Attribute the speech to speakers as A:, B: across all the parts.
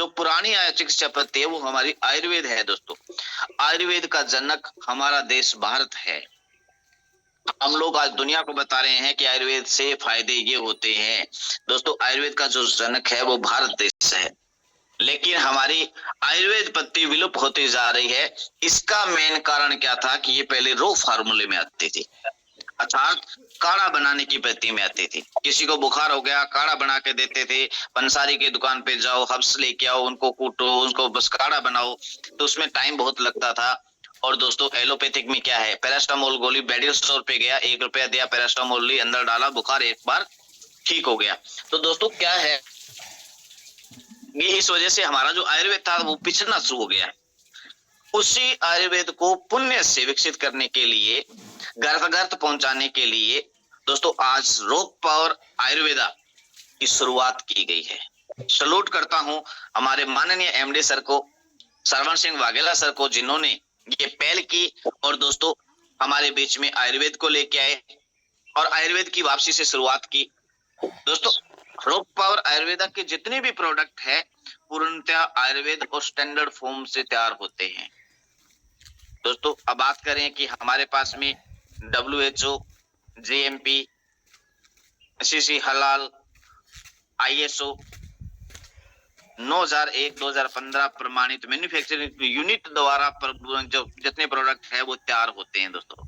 A: जो पुरानी चिकित्सा पद्धति है वो हमारी आयुर्वेद है दोस्तों। आयुर्वेद का जनक हमारा देश भारत है। हम लोग आज दुनिया को बता रहे हैं कि आयुर्वेद से फायदे ये होते हैं। दोस्तों आयुर्वेद का जो जनक है वो भारत देश है, लेकिन हमारी आयुर्वेद पद्धति विलुप्त होती जा रही है। इसका मेन कारण क्या था कि ये पहले रो फार्मूले में आती थी, अर्थात काढ़ा बनाने की पद्धति में आती थी। किसी को बुखार हो गया, काढ़ा बना के देते थे। पंसारी की दुकान पे जाओ, हब्स लेके आओ, उनको कूटो, उनको बस काढ़ा बनाओ, तो उसमें टाइम बहुत लगता था। और दोस्तों एलोपैथिक में क्या है, पैरास्टामोल गोली मेडिकल स्टोर पे गया, 1 रुपया दिया, पैरास्टामोल ली, अंदर डाला, बुखार एक बार ठीक हो गया। तो दोस्तों क्या है, ये इस वजह से हमारा जो आयुर्वेद था वो पिछड़ना शुरू हो गया। उसी आयुर्वेद को पुण्य से विकसित करने के लिए, घर घर पहुंचाने के लिए दोस्तों आज रोग पावर आयुर्वेदा की शुरुआत की गई है। सलूट करता हूं हमारे माननीय एमडी सर को, श्रवण सिंह वाघेला सर को, जिन्होंने ये पहल की और दोस्तों हमारे बीच में आयुर्वेद को लेके आए और आयुर्वेद की वापसी से शुरुआत की। दोस्तों रोग पावर आयुर्वेदा के जितने भी प्रोडक्ट है पूर्णतः आयुर्वेद और स्टैंडर्ड फॉर्म से तैयार होते हैं। दोस्तों अब बात करें कि हमारे पास में WHO, JMP, CC हलाल, ISO 9001-2015 प्रमाणित मैन्युफैक्चरिंग यूनिट द्वारा जो जितने प्रोडक्ट है वो तैयार होते हैं। दोस्तों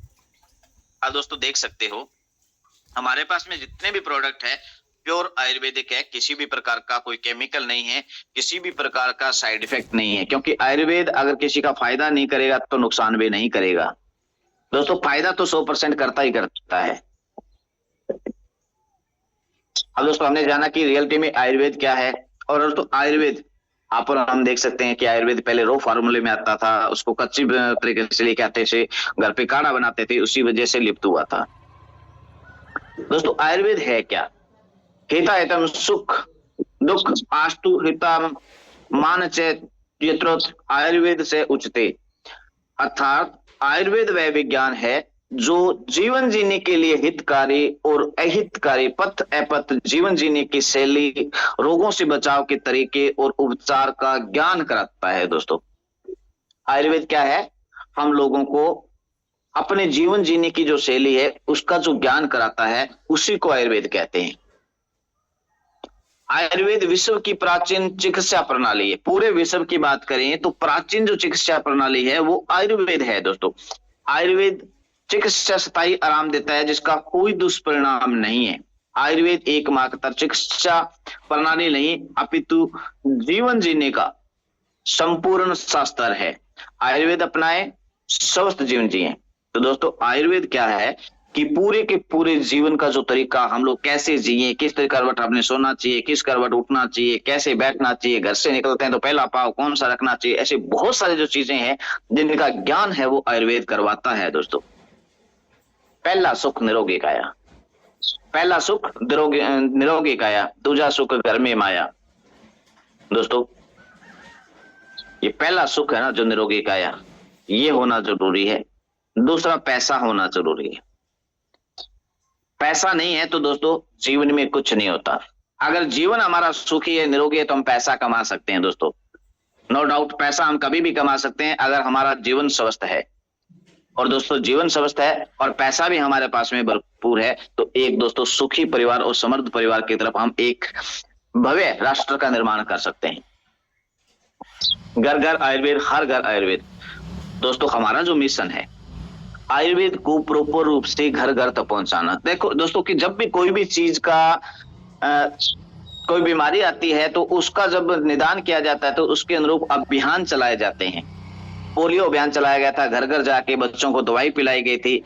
A: अब दोस्तों देख सकते हो हमारे पास में जितने भी प्रोडक्ट है प्योर आयुर्वेदिक है, किसी भी प्रकार का कोई केमिकल नहीं है, किसी भी प्रकार का साइड इफेक्ट नहीं है, क्योंकि आयुर्वेद अगर किसी का फायदा नहीं करेगा तो नुकसान भी नहीं करेगा। दोस्तों फायदा तो 100% करता ही करता है। अब दोस्तों हमने जाना कि रियलिटी में आयुर्वेद क्या है, और दोस्तों आयुर्वेद आप और हम देख सकते हैं कि आयुर्वेद पहले रो फार्मूले में आता था, उसको कच्ची तरीके से लेके आते थे, घर पे काढ़ा बनाते थे, उसी वजह से लिप्त हुआ था। दोस्तों आयुर्वेद है क्या, हिता हितम सुख दुख आस्तु हितम मान चेत्रोत आयुर्वेद से उचते, अर्थात आयुर्वेद वह विज्ञान है जो जीवन जीने के लिए हितकारी और अहितकारी पथ अपथ जीवन जीने की शैली, रोगों से बचाव के तरीके और उपचार का ज्ञान कराता है। दोस्तों आयुर्वेद क्या है, हम लोगों को अपने जीवन जीने की जो शैली है उसका जो ज्ञान कराता है उसी को आयुर्वेद कहते हैं। आयुर्वेद विश्व की प्राचीन चिकित्सा प्रणाली है। पूरे विश्व की बात करें तो प्राचीन जो चिकित्सा प्रणाली है वो आयुर्वेद है। दोस्तों आयुर्वेद चिकित्सा स्थायी आराम देता है जिसका कोई दुष्परिणाम नहीं है। आयुर्वेद एकमात्र चिकित्सा प्रणाली नहीं अपितु जीवन जीने का संपूर्ण शास्त्र है। आयुर्वेद अपनाए स्वस्थ जीवन जिए। तो दोस्तों आयुर्वेद क्या है कि पूरे के पूरे जीवन का जो तरीका, हम लोग कैसे जिए, किस तरह करवट हमने सोना चाहिए, किस करवट उठना चाहिए, कैसे बैठना चाहिए, घर से निकलते हैं तो पहला पाँव कौन सा रखना चाहिए, ऐसे बहुत सारे जो चीजें हैं जिनका ज्ञान है वो आयुर्वेद करवाता है। दोस्तों पहला सुख निरोगी काया, पहला सुख निरोगी काया, दूजा सुख घर में माया। दोस्तों ये पहला सुख है ना जो निरोगी काया, ये होना जरूरी है। दूसरा पैसा होना जरूरी है। पैसा नहीं है तो दोस्तों जीवन में कुछ नहीं होता। अगर जीवन हमारा सुखी है, निरोगी है तो हम पैसा कमा सकते हैं। दोस्तों नो डाउट पैसा हम कभी भी कमा सकते हैं अगर हमारा जीवन स्वस्थ है। और दोस्तों जीवन स्वस्थ है और पैसा भी हमारे पास में भरपूर है तो एक दोस्तों सुखी परिवार और समृद्ध परिवार की तरफ हम एक भव्य राष्ट्र का निर्माण कर सकते हैं। घर घर आयुर्वेद, हर घर आयुर्वेद। दोस्तों हमारा जो मिशन है आयुर्वेद को प्रॉपर रूप से घर घर तक पहुंचाना। देखो दोस्तों कि जब भी कोई भी चीज का कोई बीमारी आती है तो उसका जब निदान किया जाता है तो उसके अनुरूप अभियान चलाए जाते हैं। पोलियो अभियान चलाया गया था, घर घर जाके बच्चों को दवाई पिलाई गई थी।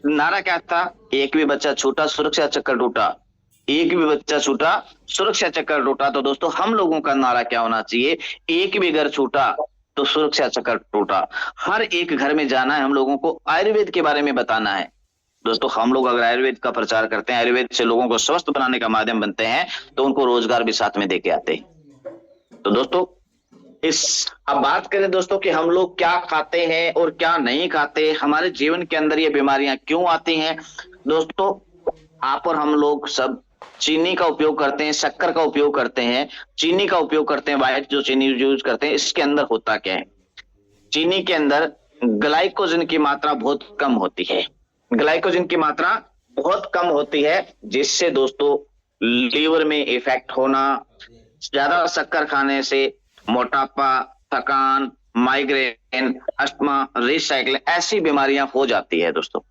A: नारा क्या था, एक भी बच्चा छूटा सुरक्षा चक्कर टूटा, एक भी बच्चा छूटा सुरक्षा चक्कर टूटा। तो दोस्तों हम लोगों का नारा क्या होना चाहिए, एक भी घर छूटा तो सुरक्षा चक्कर टूटा। हर एक घर में जाना है, हम लोगों को आयुर्वेद के बारे में बताना है। दोस्तों हम लोग अगर आयुर्वेद का प्रचार करते हैं, आयुर्वेद से लोगों को स्वस्थ बनाने का माध्यम बनते हैं तो उनको रोजगार भी साथ में देके आते हैं। तो दोस्तों अब बात करें दोस्तों कि हम लोग क्या खाते हैं और क्या नहीं खाते, हमारे जीवन के अंदर ये बीमारियां क्यों आती हैं। दोस्तों आप और हम लोग सब चीनी का उपयोग करते हैं, शक्कर का उपयोग करते हैं, चीनी का उपयोग करते हैं, व्हाइट जो चीनी यूज करते हैं, इसके अंदर होता क्या है? चीनी के अंदर ग्लाइकोजन की मात्रा बहुत कम होती है। ग्लाइकोजन की मात्रा बहुत कम होती है, जिससे दोस्तों लीवर में इफेक्ट होना, ज्यादा शक्कर खाने से मोटापा, थकान, माइग्रेन, अस्थमा, रिसाइकलिंग ऐसी बीमारियां हो जाती है दोस्तों।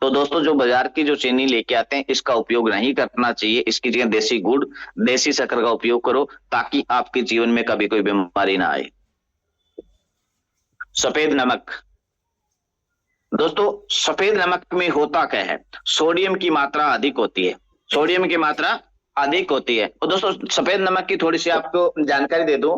A: तो दोस्तों जो बाजार की जो चीनी लेके आते हैं, इसका उपयोग नहीं करना चाहिए। इसकी जगह देसी गुड़, देसी शक्कर का उपयोग करो, ताकि आपके जीवन में कभी कोई बीमारी ना आए। सफेद नमक दोस्तों, सफेद नमक में होता क्या है? सोडियम की मात्रा अधिक होती है। सोडियम की मात्रा अधिक होती है। और दोस्तों सफेद नमक की थोड़ी सी आपको जानकारी दे दूं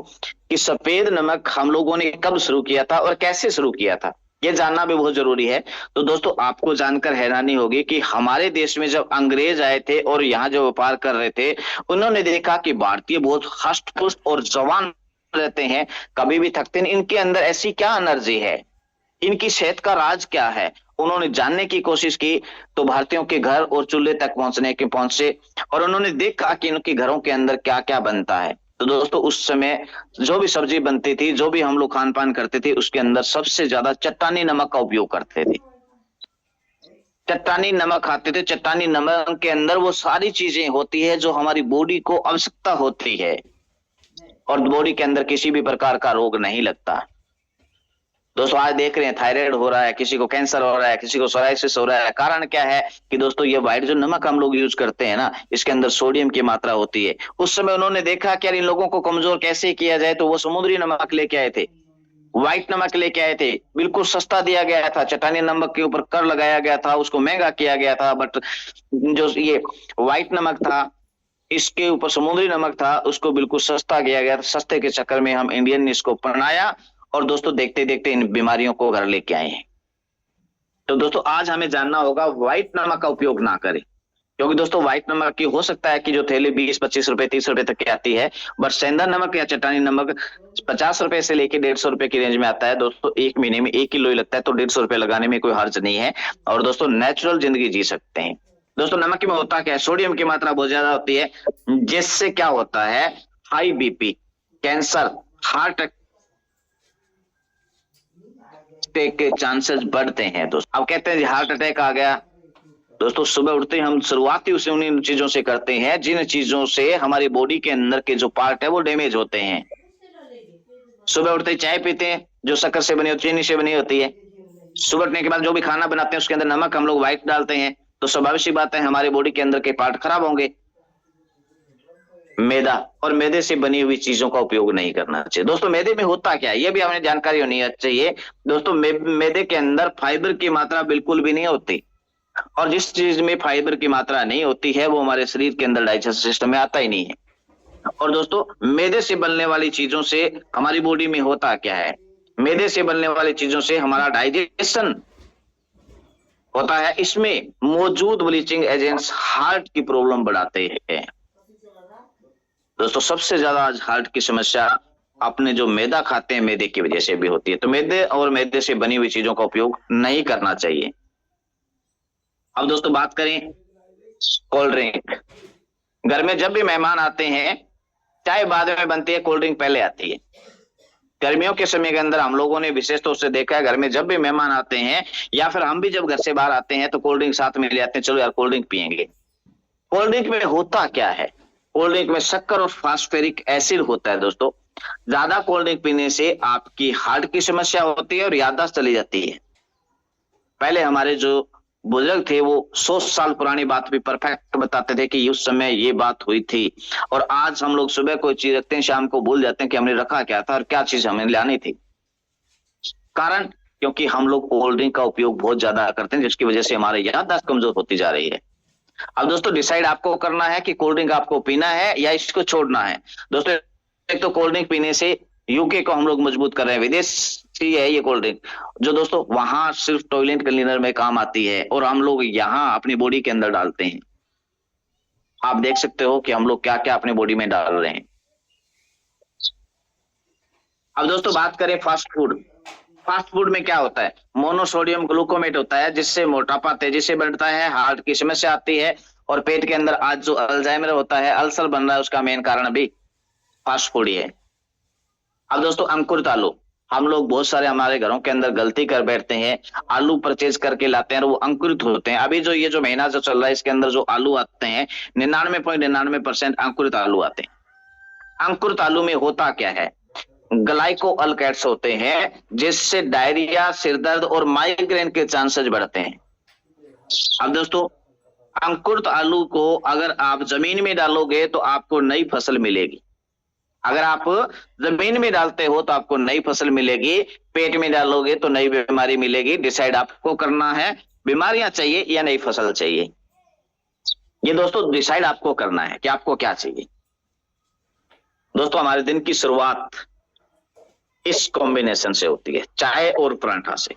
A: कि सफेद नमक हम लोगों ने कब शुरू किया था और कैसे शुरू किया था, ये जानना भी बहुत जरूरी है। तो दोस्तों आपको जानकर हैरानी होगी कि हमारे देश में जब अंग्रेज आए थे और यहाँ जो व्यापार कर रहे थे, उन्होंने देखा कि भारतीय बहुत हष्ट पुष्ट और जवान रहते हैं, कभी भी थकते नहीं, इनके अंदर ऐसी क्या एनर्जी है, इनकी सेहत का राज क्या है। उन्होंने जानने की कोशिश की, तो भारतीयों के घर और चूल्हे तक पहुंचे और उन्होंने देखा कि इनके घरों के अंदर क्या क्या बनता है। तो दोस्तों उस समय जो भी सब्जी बनती थी, जो भी हम लोग खान पान करते थे, उसके अंदर सबसे ज्यादा चट्टानी नमक का उपयोग करते थे। चट्टानी नमक खाते थे। चट्टानी नमक के अंदर वो सारी चीजें होती है जो हमारी बॉडी को आवश्यकता होती है, और बॉडी के अंदर किसी भी प्रकार का रोग नहीं लगता। दोस्तों आज देख रहे हैं थायराइड हो रहा है, किसी को कैंसर हो रहा है, किसी को सोराइसिस हो रहा है। कारण क्या है कि दोस्तों ये व्हाइट जो नमक हम लोग यूज करते हैं ना, इसके अंदर सोडियम की मात्रा होती है। उस समय उन्होंने देखा कि यार इन लोगों को कमजोर कैसे किया जाए, तो वो समुद्री नमक लेके आए थे, व्हाइट नमक लेके आए थे। बिल्कुल सस्ता दिया गया था, चट्टानी नमक के ऊपर कर लगाया गया था, उसको महंगा किया गया था। बट जो ये व्हाइट नमक था, इसके ऊपर समुद्री नमक था, उसको बिल्कुल सस्ता किया गया था। सस्ते के चक्कर में हम इंडियन ने इसको अपनाया और दोस्तों देखते देखते इन बीमारियों को घर लेके आए हैं। तो दोस्तों आज हमें जानना होगा व्हाइट नमक का उपयोग ना करें, क्योंकि दोस्तों व्हाइट नमक की हो सकता है कि जो थैली 20-25 रुपए 30 रुपए तक की आती है, बट सेंधा नमक या चट्टानी नमक 50 रुपए से लेके 150 रुपए की रेंज में आता है। दोस्तों एक महीने में 1 किलो ही लगता है, तो 150 रुपए लगाने में कोई हर्ज नहीं है, और दोस्तों नेचुरल जिंदगी जी सकते हैं। दोस्तों नमक में होता क्या है? सोडियम की मात्रा बहुत ज्यादा होती है, जिससे क्या होता है? High BP, cancer, heart attack के चांसेस बढ़ते हैं। दोस्तों अब कहते हैं हार्ट अटैक आ गया। दोस्तों सुबह उठते ही हम शुरुआती उसे उन्हीं चीजों से करते हैं जिन चीजों से हमारी बॉडी के अंदर के जो पार्ट है वो डैमेज होते हैं। सुबह उठते ही चाय पीते हैं जो शक्कर से बनी होती है, चीनी से बनी होती है। सुबह उठने के बाद जो भी खाना बनाते हैं उसके अंदर नमक हम लोग व्हाइट डालते हैं, तो स्वाभाविक सी बात है हमारी बॉडी के अंदर के पार्ट खराब होंगे। मैदा और मैदे से बनी हुई चीजों का उपयोग नहीं करना चाहिए। दोस्तों मैदे में होता क्या है, ये भी हमें जानकारी होनी चाहिए। दोस्तों मैदे के अंदर फाइबर की मात्रा बिल्कुल भी नहीं होती, और जिस चीज में फाइबर की मात्रा नहीं होती है वो हमारे शरीर के अंदर डाइजेस्ट सिस्टम में आता ही नहीं है। और दोस्तों मैदे से बनने वाली चीजों से हमारी बॉडी में होता क्या है? मैदे से बनने वाली चीजों से हमारा डाइजेशन होता है, इसमें मौजूद ब्लीचिंग एजेंट्स हार्ट की प्रॉब्लम बढ़ाते हैं। दोस्तों सबसे ज्यादा आज हार्ट की समस्या अपने जो मैदा खाते हैं मैदे की वजह से भी होती है। तो मैदे और मैदे से बनी हुई चीजों का उपयोग नहीं करना चाहिए। अब दोस्तों बात करें कोल्ड ड्रिंक। घर में जब भी मेहमान आते हैं, चाय बाद में बनती है, कोल्ड ड्रिंक पहले आती है। गर्मियों के समय के अंदर हम लोगों ने विशेष तौर से देखा है, घर में जब भी मेहमान आते हैं या फिर हम भी जब घर से बाहर आते हैं तो कोल्ड ड्रिंक साथ में ले आते हैं, चलो यार कोल्ड ड्रिंक पियेंगे। कोल्ड ड्रिंक में होता क्या है? कोल्ड ड्रिंक में शक्कर और फास्फोरिक एसिड होता है। दोस्तों ज्यादा कोल्ड ड्रिंक पीने से आपकी हार्ट की समस्या होती है और याददाश्त चली जाती है। पहले हमारे जो बुजुर्ग थे वो 100 साल पुरानी बात भी परफेक्ट बताते थे कि उस समय ये बात हुई थी, और आज हम लोग सुबह कोई चीज रखते हैं, शाम को भूल जाते हैं कि हमने रखा क्या था और क्या चीज हमें लानी थी। कारण क्योंकि हम लोग कोल्ड ड्रिंक का उपयोग बहुत ज्यादा करते हैं, जिसकी वजह से हमारी याददाश्त कमजोर होती जा रही है। अब दोस्तों डिसाइड आपको करना है कि कोल्ड ड्रिंक आपको पीना है या इसको छोड़ना है। दोस्तों एक तो कोल्ड ड्रिंक पीने से यूके को हम लोग मजबूत कर रहे हैं, विदेशी है ये कोल्ड ड्रिंक, जो दोस्तों वहां सिर्फ टॉयलेट क्लीनर में काम आती है और हम लोग यहाँ अपनी बॉडी के अंदर डालते हैं। आप देख सकते हो कि हम लोग क्या क्या अपनी बॉडी में डाल रहे हैं। अब दोस्तों बात करें फास्ट फूड। फास्ट फूड में क्या होता है? मोनोसोडियम ग्लूकोमेट होता है, जिससे मोटापा तेजी से बढ़ता है, हार्ट की समस्या आती है, और पेट के अंदर आज जो अल्जाइमर होता है, अल्सर बन रहा है, उसका मेन कारण भी फास्ट फूड ही है। अब दोस्तों अंकुरित आलू, हम लोग बहुत सारे हमारे घरों के अंदर गलती कर बैठते हैं, आलू परचेज करके लाते हैं और वो अंकुरित होते हैं। अभी जो ये जो महीना जो चल रहा है इसके अंदर जो आलू आते हैं 99.99% अंकुरित आलू आते हैं। अंकुरित आलू में होता क्या है, ग्लाइको अल्कैट्स होते हैं, जिससे डायरिया, सिरदर्द और माइग्रेन के चांसेस बढ़ते हैं। अब दोस्तों अंकुरित आलू को अगर आप जमीन में डालोगे तो आपको नई फसल मिलेगी। अगर आप जमीन में डालते हो तो आपको नई फसल मिलेगी, पेट में डालोगे तो नई बीमारी मिलेगी। डिसाइड आपको करना है, बीमारियां चाहिए या नई फसल चाहिए। ये दोस्तों डिसाइड आपको करना है कि आपको क्या चाहिए। दोस्तों हमारे दिन की शुरुआत इस कॉम्बिनेशन से होती है, चाय और पराठा से।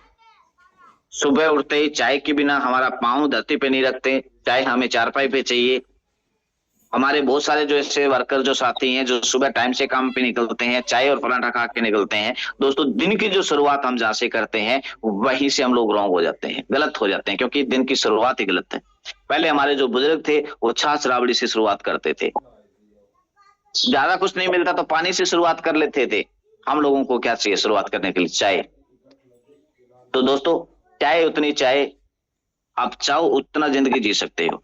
A: सुबह उठते ही चाय के बिना हमारा पांव धरती पे नहीं रखते, चाय हमें चारपाई पे चाहिए। हमारे बहुत सारे जो ऐसे वर्कर जो साथी हैं जो सुबह टाइम से काम पे निकलते हैं, चाय और पराठा खा के निकलते हैं। दोस्तों दिन की जो शुरुआत हम जहां से करते हैं वहीं से हम लोग रॉन्ग हो जाते हैं, गलत हो जाते हैं, क्योंकि दिन की शुरुआत ही गलत है। पहले हमारे जो बुजुर्ग थे वो छाछ राबड़ी से शुरुआत करते थे, ज्यादा कुछ नहीं मिलता तो पानी से शुरुआत कर लेते थे। हम लोगों को क्या चाहिए शुरुआत करने के लिए, चाय। तो दोस्तों चाय उतनी चाय आप चाहो उतना जिंदगी जी सकते हो।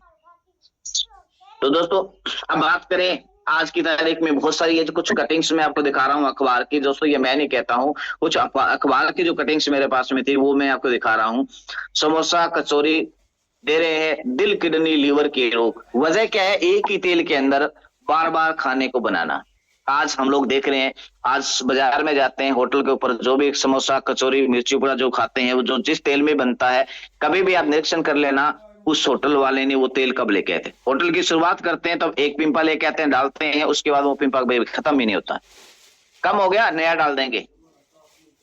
A: तो दोस्तों अब बात करें आज की तारीख में, बहुत सारी ये जो कुछ कटिंग्स मैं आपको दिखा रहा हूँ अखबार की। दोस्तों ये मैं नहीं कहता हूँ, कुछ अखबार की जो कटिंग्स मेरे पास में थी वो मैं आपको दिखा रहा हूँ। समोसा कचौरी दे रहे हैं दिल, किडनी, लीवर के रोग। वजह क्या है, एक ही तेल के अंदर बार बार खाने को बनाना। आज हम लोग देख रहे हैं, आज बाजार में जाते हैं, होटल के ऊपर जो भी समोसा कचौरी मिर्ची पूरा जो खाते हैं वो जो जिस तेल में बनता है, कभी भी आप निरीक्षण कर लेना उस होटल वाले ने वो तेल कब लेके आए थे। होटल की शुरुआत करते हैं तब एक पिंपा लेके आते हैं, डालते हैं, उसके बाद वो पिंपा खत्म ही नहीं होता, कम हो गया नया डाल देंगे,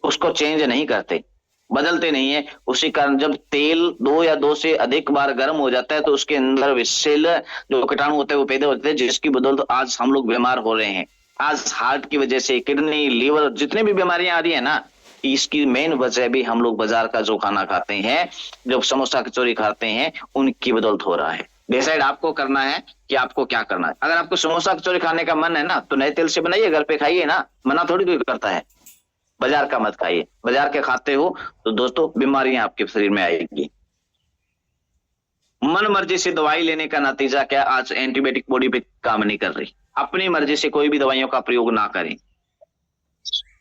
A: उसको चेंज नहीं करते, बदलते नहीं है। उसी कारण जब तेल 2 या 2 से अधिक बार गर्म हो जाता है तो उसके अंदर विषैले जो कीटाणु होते हैं वो पैदा होते हैं, जिसकी बदौलत आज हम लोग बीमार हो रहे हैं। आज हार्ट की वजह से, किडनी, लीवर, जितने भी बीमारियां आ रही है ना, इसकी मेन वजह भी हम लोग बाजार का जो खाना खाते हैं, जो समोसा कचौरी खाते हैं, उनकी बदौलत हो रहा है। डिसाइड आपको करना है कि आपको क्या करना है। अगर आपको समोसा कचौरी खाने का मन है ना तो नए तेल से बनाइए, घर पे खाइए ना, मना थोड़ी कोई करता है। बाजार का मत खाइए, बाजार के खाते हो तो दोस्तों बीमारियां आपके शरीर में आएगी। मन मर्जी से दवाई लेने का नतीजा क्या, आज एंटीबायोटिक बॉडी पे काम नहीं कर रही। अपनी मर्जी से कोई भी दवाइयों का प्रयोग ना करें।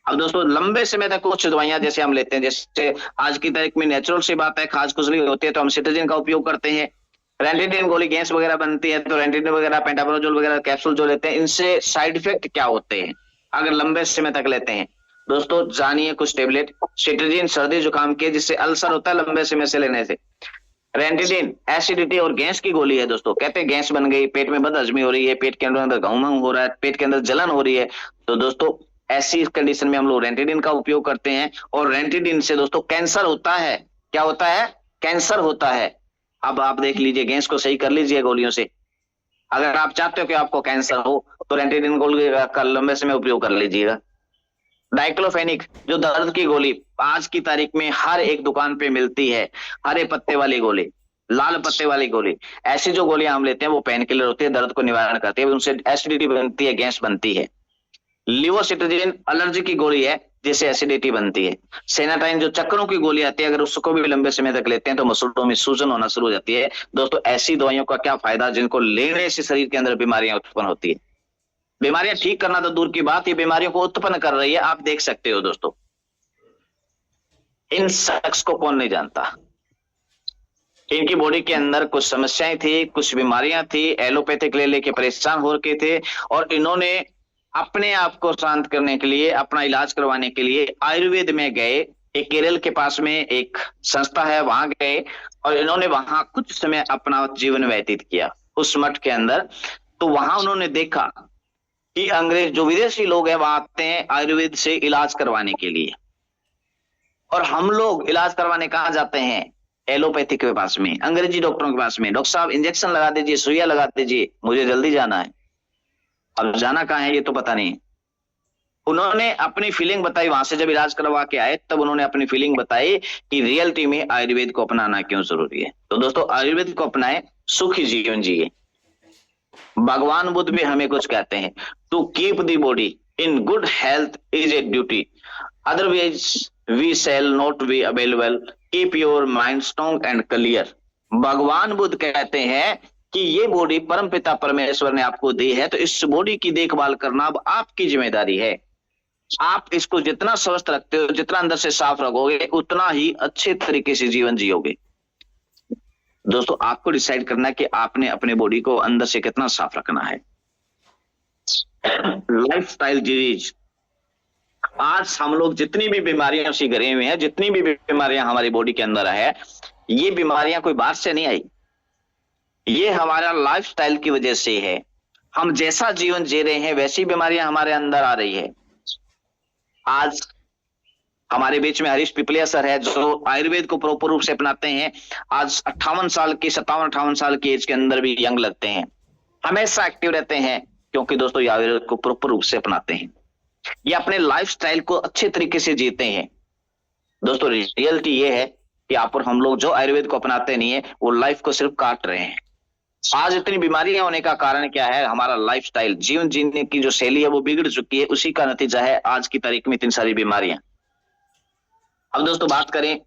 A: अब दोस्तों लंबे समय तक कुछ दवाइयां जैसे हम लेते हैं, जैसे आज की तारीख में नेचुरल सी बात है, खाज खुजली होती है तो हम सिट्राजिन का उपयोग करते हैं। रेंटिडिन गोली गैस वगैरह बनती है तो रेंटिडिन वगैरह, पेंटाप्रोजोल वगैरह कैप्सूल जो लेते हैं, इनसे साइड इफेक्ट क्या होते हैं अगर लंबे समय तक लेते हैं। दोस्तों जानिए कुछ टेबलेट। सिट्राजिन सर्दी जुकाम के, जिससे अल्सर होता है लंबे समय से लेने से। रेंटिडिन एसिडिटी और गैस की गोली है। दोस्तों कहते हैं गैस बन गई, पेट में बदहजमी हो रही है, पेट के अंदर घाव हो रहा है, पेट के अंदर जलन हो रही है, तो दोस्तों ऐसी कंडीशन में हम लोग रेंटिडिन का उपयोग करते हैं। और रेंटिडिन से दोस्तों कैंसर होता है। क्या होता है, कैंसर होता है। अब आप देख लीजिए, गैस को सही कर लीजिए गोलियों से। अगर आप चाहते हो कि आपको कैंसर हो तो रेंटिडिन गोली का लंबे समय उपयोग कर लीजिएगा। डाइक्लोफेनिक जो दर्द की गोली आज की तारीख में हर एक दुकान पे मिलती है, हरे पत्ते वाली गोली, लाल पत्ते वाली गोली, ऐसी जो गोलियां हम लेते हैं वो पेन किलर होती है, दर्द को निवारण करती है, उनसे एसिडिटी बनती है, गैस बनती है। लिवोसिट्राजिन एलर्जी की गोली है जिससे एसिडिटी बनती है। सेनाटाइन जो चक्करों की गोली आती है, अगर उसको भी लंबे समय तक लेते हैं तो मसलों में सूजन होना शुरू हो जाती है। दोस्तों ऐसी दवाइयों का क्या फायदा जिनको लेने से शरीर के अंदर बीमारियां उत्पन्न होती है। बीमारियां ठीक करना तो दूर की बात, ये बीमारियों को उत्पन्न कर रही है, आप देख सकते हो। दोस्तों इन शख्स को कौन नहीं जानता। इनकी बॉडी के अंदर कुछ समस्याएं थी, कुछ बीमारियां थी, एलोपैथिक ले लेके परेशान हो रखे थे, और इन्होंने अपने आप को शांत करने के लिए, अपना इलाज करवाने के लिए आयुर्वेद में गए। एक केरल के पास में एक संस्था है, वहां गए और इन्होंने वहां कुछ समय अपना जीवन व्यतीत किया उस मठ के अंदर। तो वहां उन्होंने देखा कि अंग्रेज जो विदेशी लोग हैं वहां आते हैं आयुर्वेद से इलाज करवाने के लिए, और हम लोग इलाज करवाने कहाँ जाते हैं, एलोपैथिक के पास में, अंग्रेजी डॉक्टरों के पास में। डॉक्टर साहब इंजेक्शन लगा दीजिए, सुइया लगा दीजिए, मुझे जल्दी जाना है। अब जाना कहाँ है ये तो पता नहीं। उन्होंने अपनी फीलिंग बताई, वहां से जब इलाज करवा के आए तब उन्होंने अपनी फीलिंग बताई कि रियलिटी में आयुर्वेद को अपनाना क्यों जरूरी है। तो दोस्तों आयुर्वेद को अपनाएं, सुखी जीवन जिए। भगवान बुद्ध भी हमें कुछ कहते हैं, to keep the body in good health is a duty, otherwise we shall not be available, keep your mind strong and clear. भगवान बुद्ध कहते हैं कि ये बॉडी परमपिता परमेश्वर ने आपको दी है, तो इस बॉडी की देखभाल करना अब आपकी जिम्मेदारी है। आप इसको जितना स्वस्थ रखते हो, जितना अंदर से साफ रखोगे, उतना ही अच्छे तरीके से जीवन जियोगे। दोस्तों, आपको डिसाइड करना है कि आपने अपने बॉडी को अंदर से कितना साफ रखना है। लाइफस्टाइल डिजीज, आज हम लोग जितनी भी बीमारियों से घिरे हुए हैं, जितनी भी बीमारियां हमारी बॉडी के अंदर है, ये बीमारियां कोई बाहर से नहीं आई, ये हमारा लाइफस्टाइल की वजह से है। हम जैसा जीवन जी रहे हैं वैसी बीमारियां हमारे अंदर आ रही है। आज हमारे बीच में हरीश पिपलिया सर है, जो आयुर्वेद को प्रॉपर रूप से अपनाते हैं। आज 58 साल की, 57-58 साल की एज के अंदर भी यंग लगते हैं, हमेशा एक्टिव रहते हैं, क्योंकि दोस्तों ये आयुर्वेद को प्रॉपर रूप से अपनाते हैं। ये अपने लाइफस्टाइल को अच्छे तरीके से जीते हैं। दोस्तों, रियलिटी ये है कि आप और हम लोग जो आयुर्वेद को अपनाते नहीं है, वो लाइफ को सिर्फ काट रहे हैं। आज इतनी बीमारियां होने का कारण क्या है? हमारा लाइफस्टाइल, जीवन जीने की जो शैली है वो बिगड़ चुकी है, उसी का नतीजा है आज की तारीख में इतनी सारी बीमारियां। अब दोस्तों बात करें,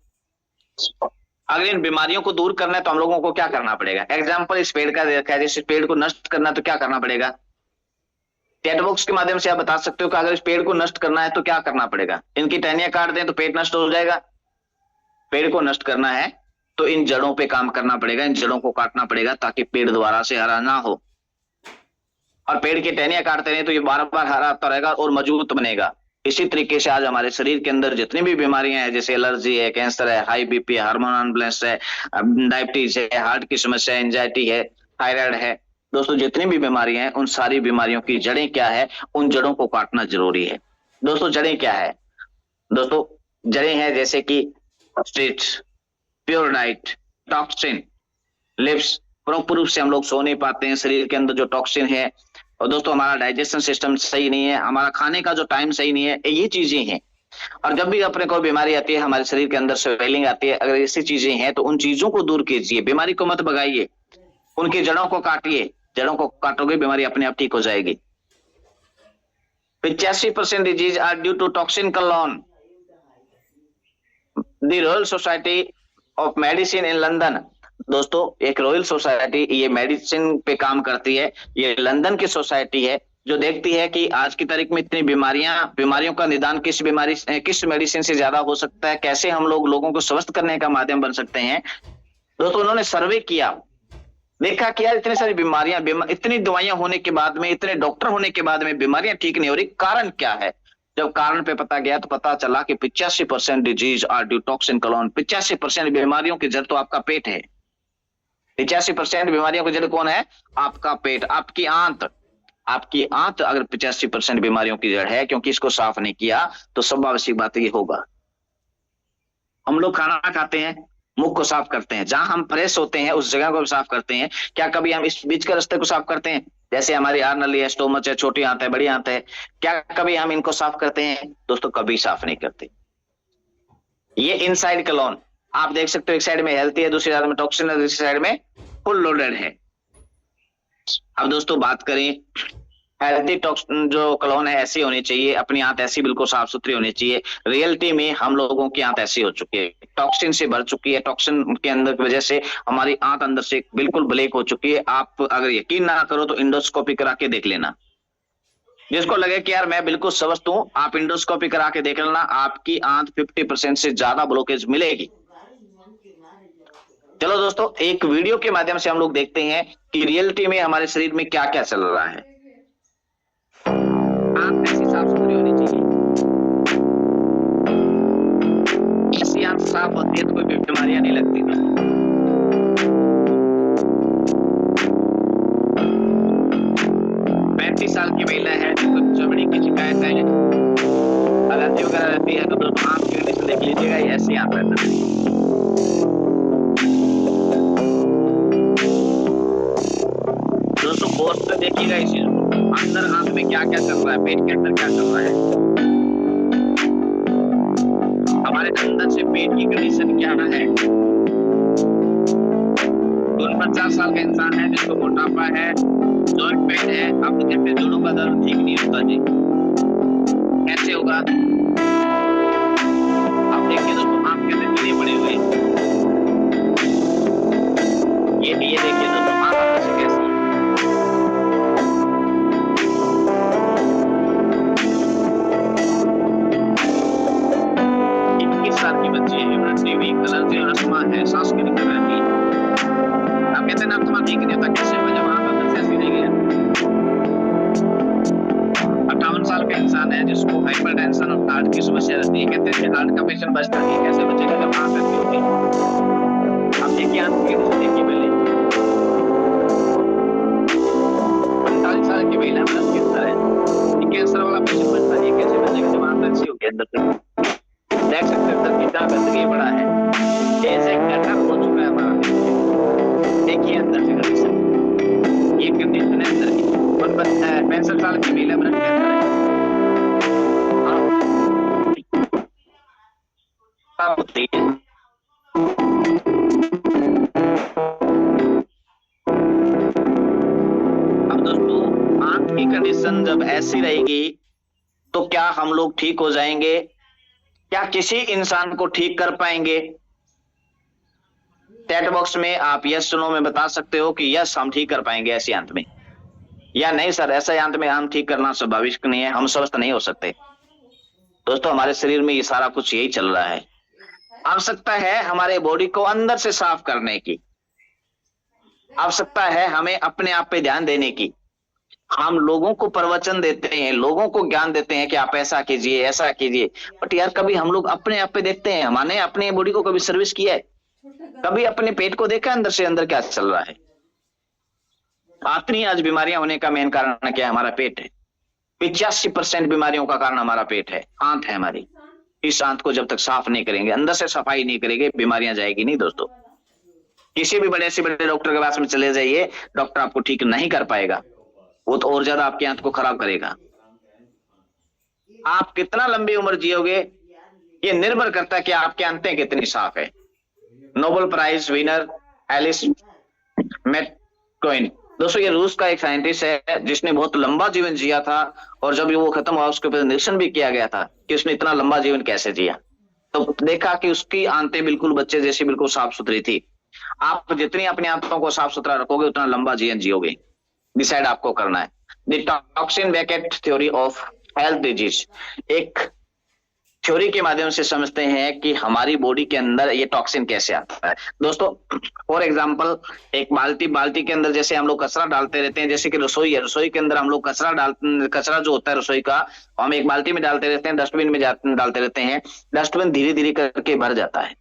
A: अगर इन बीमारियों को दूर करना है तो हम लोगों को क्या करना पड़ेगा? एग्जाम्पल इस पेड़ का देखा है, जैसे पेड़ को नष्ट करना है तो क्या करना पड़ेगा? चैट बॉक्स के माध्यम से आप बता सकते हो कि अगर इस पेड़ को नष्ट करना है तो क्या करना पड़ेगा? इनकी टहनियां काट दें तो पेड़ नष्ट हो जाएगा। पेड़ को नष्ट करना है तो इन जड़ों पे काम करना पड़ेगा, इन जड़ों को काटना पड़ेगा, ताकि पेड़ दोबारा से हरा ना हो। और पेड़ की टहनियां काटते रहे तो ये बार बार हरा होता रहेगा और मजबूत बनेगा। इसी तरीके से आज हमारे शरीर के अंदर जितनी भी बीमारियां हैं, जैसे एलर्जी है, कैंसर है, हाई बीपी, हार्मोन अनबैलेंस है, डायबिटीज है, हार्ट की समस्या, एंजाइटी है, थायराइड है, दोस्तों जितनी भी बीमारियां हैं, उन सारी बीमारियों की जड़ें क्या है, उन जड़ों को काटना जरूरी है। दोस्तों, जड़ें क्या है? दोस्तों, जड़ें हैं जैसे कि stretch, pure diet, toxin, lips, proper रूप से हम लोग सो नहीं पाते हैं, शरीर के अंदर जो टॉक्सिन है, और दोस्तों हमारा डाइजेशन सिस्टम सही नहीं है, हमारा खाने का जो टाइम सही नहीं है, ये चीजें हैं। और जब भी अपने को बीमारी आती है, हमारे शरीर के अंदर स्वेलिंग आती है, अगर ऐसी चीजें हैं तो उन चीजों को दूर कीजिए, बीमारी को मत भगाइए, उनकी जड़ों को काटिए। जड़ों को काटोगे, बीमारी अपने आप ठीक हो जाएगी। 85% disease are due to toxin colon. The royal society of medicine in London, दोस्तों एक रॉयल सोसाइटी ये मेडिसिन पे काम करती है, ये लंदन की सोसाइटी है, जो देखती है कि आज की तारीख में इतनी बीमारियों का निदान किस मेडिसिन से ज्यादा हो सकता है, कैसे हम लोगों को स्वस्थ करने का माध्यम बन सकते हैं। दोस्तों उन्होंने सर्वे किया, देखा कि यार इतनी सारी बीमारियां, इतनी दवाइयां होने के बाद में, इतने डॉक्टर होने के बाद में बीमारियां ठीक नहीं हो रही, कारण क्या है? जब कारण पे पता गया तो पता चला कि 85% disease are due toxin colon. 85% बीमारियों की जड़ तो आपका पेट है। 85% बीमारियों की जड़ कौन है? आपका पेट, आपकी आंत। आपकी आंत अगर 85% बीमारियों की जड़ है, क्योंकि इसको साफ नहीं किया तो स्वाभाविक बात ये होगा। हम लोग खाना खाते हैं, मुख को साफ करते हैं, जहां हम फ्रेश होते हैं उस जगह को भी साफ करते हैं। क्या कभी हम इस बीच के रास्ते को साफ करते हैं? जैसे हमारी आर नली है, स्टोमच है, छोटी आंत है, बड़ी आंत है, क्या कभी हम इनको साफ करते हैं? दोस्तों कभी साफ नहीं करते। ये इनसाइड कॉलोन आप देख सकते हो, एक साइड में हेल्थी है, दूसरी साइड में टॉक्सिन है, दूसरी साइड में फुल लोडेड है। अब दोस्तों बात करें, हेल्थी टॉक्सिन जो कॉलोन है ऐसी होनी चाहिए, अपनी आंत ऐसी बिल्कुल साफ सुथरी होनी चाहिए। रियलिटी में हम लोगों की आंत ऐसी हो चुकी है, टॉक्सिन से भर चुकी है, टॉक्सिन के अंदर की वजह से हमारी आंत अंदर से बिल्कुल ब्लैक हो चुकी है। आप अगर यकीन ना करो तो इंडोस्कोपी करा के देख लेना। जिसको लगे कि यार मैं बिल्कुल स्वस्थ हूं, आप इंडोस्कोपी करा के देख लेना, आपकी आंत 50% से ज्यादा ब्लॉकेज मिलेगी। चलो दोस्तों, एक वीडियो के माध्यम से हम लोग देखते हैं कि रियलिटी में हमारे शरीर में क्या क्या चल रहा है। आंत ऐसी साफ सुथरी होनी चाहिए, ऐसी आंत साफ होती है तो कोई बीमारियां नहीं लगती। 35 साल की महिला है जिसको चमड़ी की शिकायत है, एलर्जी वगैरह रहती है, तो दोस्तों आंत की वजह से देख लीजिएगा ये ऐसी आंत रहता है। दोस्तों गौर से देखिएगा इस चीज को, अंदर आंत में क्या क्या चल रहा है, पेट के अंदर क्या चल रहा है, हमारे अंदर से पेट की कंडीशन क्या है। 49 50 साल का इंसान है जिसको मोटापा है, जॉइंट पेन है, आप कहते हैं जोड़ों का दर्द ठीक नहीं होता जी, कैसे होगा? आप देखिए दोस्तों, आंख के अंदर कीड़े पड़े हुए हैं, ये देखिए दोस्तों, आंख अंदर से कैसी है। 21 साल की बच्ची है, इम्यूनिटी वीक, एलर्जी और अस्थमा है, सांस की दिक्कत रहती है। आप कहते हैं ना अस्थमा ठीक नहीं होता, कैसे होगा जब आंख अंदर से ऐसी रह गया? 58 साल का इंसान है जिसको हाइपरटेंशन और हार्ट की समस्या रहती है, कहते हैं हार्ट का पेशेंट बचता नहीं, कैसे बचेगा जब आंख ऐसी होगी? आप देखिए आंख की देखिए पहले। 45 साल की महिला ब्रेस्ट कैंसर है, कैंसर वाला पेशेंट बचता नहीं, कैसे बचेगा जब आंख ऐसी होगी अंदर से? देख सकते हैं अंदर कितना गंदगी बड़ा है, जैसे गटर हो चुका है हमारा। देखिए अंदर से कंडीशन, ये कंडीशन है अंदर की। 65 साल की महिला ब्रेस्ट कैंसर है, होती है। अब दोस्तों, आंख की कंडीशन जब ऐसी रहेगी तो क्या हम लोग ठीक हो जाएंगे? क्या किसी इंसान को ठीक कर पाएंगे? चैट बॉक्स में आप यस सुनो में बता सकते हो कि यस हम ठीक कर पाएंगे ऐसी आंत में, या नहीं सर ऐसा आंत में हम ठीक करना स्वाभाविक नहीं है, हम स्वस्थ नहीं हो सकते। दोस्तों, हमारे शरीर में ये सारा कुछ यही चल रहा है। आवश्यकता है हमारे बॉडी को अंदर से साफ करने की, आवश्यकता है हमें अपने आप पे ध्यान देने की। हम लोगों को प्रवचन देते हैं, लोगों को ज्ञान देते हैं कि आप ऐसा कीजिए ऐसा कीजिए, बट यार कभी हम लोग अपने आप पे देखते हैं? हमने अपने बॉडी को कभी सर्विस किया है? कभी अपने पेट को देखा अंदर से अंदर क्या चल रहा है? इतनी आज बीमारियां होने का मेन कारण क्या है? हमारा पेट है। 85% बीमारियों का कारण हमारा पेट है, आंत है हमारी। इस आंत को जब तक साफ नहीं करेंगे, अंदर से सफाई नहीं करेंगे, बीमारियां जाएगी नहीं दोस्तों। किसी भी बड़े से बड़े डॉक्टर के पास में चले जाइए, डॉक्टर आपको ठीक नहीं कर पाएगा, वो तो और ज्यादा आपकी आंत को खराब करेगा। आप कितना लंबी उम्र जियोगे ये निर्भर करता है कि आपकी आंतें कितनी साफ है। नोबेल प्राइज विनर एलिस मैकक्वेन, दोस्तों ये रूस का एक साइंटिस्ट है जिसने बहुत लंबा जीवन जिया था, और जब वो खत्म हुआ उसके ऊपर निरीक्षण भी किया गया था कि उसने इतना लंबा जीवन कैसे जिया, तो देखा कि उसकी आंतें बिल्कुल बच्चे जैसी बिल्कुल साफ सुथरी थी। आप जितनी अपनी आंतों को साफ सुथरा रखोगे उतना लंबा जीवन जियोगे। डिसाइड आपको करना है। The toxin baked theory of health disease, एक थ्योरी के माध्यम से समझते हैं कि हमारी बॉडी के अंदर ये टॉक्सिन कैसे आता है। दोस्तों फॉर एग्जांपल, एक बाल्टी के अंदर जैसे हम लोग कचरा डालते रहते हैं, जैसे कि रसोई है, रसोई के अंदर हम लोग कचरा जो होता है रसोई का, हम एक बाल्टी में डालते रहते हैं, डस्टबिन में डालते रहते हैं, डस्टबिन धीरे धीरे करके भर जाता है।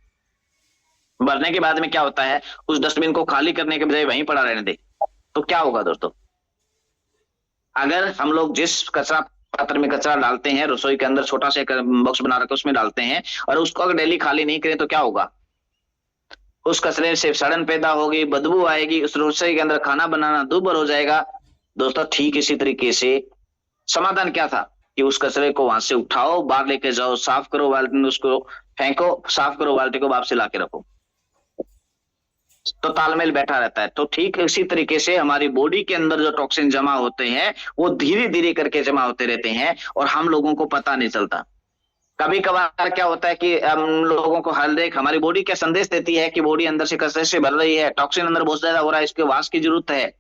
A: भरने के बाद में क्या होता है, उस डस्टबिन को खाली करने के बजाय वहीं पड़ा रहने दे तो क्या होगा दोस्तों? अगर हम लोग जिस कचरा पात्र में कचरा डालते हैं, रसोई के अंदर छोटा सा बॉक्स बना रखा उसमें डालते हैं, और उसको अगर डेली खाली नहीं करें तो क्या होगा? उस कचरे से सड़न पैदा होगी, बदबू आएगी, उस रसोई के अंदर खाना बनाना दूभर हो जाएगा। दोस्तों ठीक इसी तरीके से समाधान क्या था कि उस कचरे को वहां से उठाओ, बाहर लेके जाओ, साफ करो बाल्टी, उसको फेंको, साफ करो बाल्टी को, वापस ला के रखो, तो तालमेल बैठा रहता है। तो ठीक इसी तरीके से हमारी बॉडी के अंदर जो टॉक्सिन जमा होते हैं वो धीरे धीरे करके जमा होते रहते हैं और हम लोगों को पता नहीं चलता। कभी कभार क्या होता है कि हम लोगों को हर एक हमारी बॉडी क्या संदेश देती है कि बॉडी अंदर से कचरे से भर रही है, टॉक्सिन अंदर बहुत ज्यादा हो रहा है, इसके वास की जरूरत है।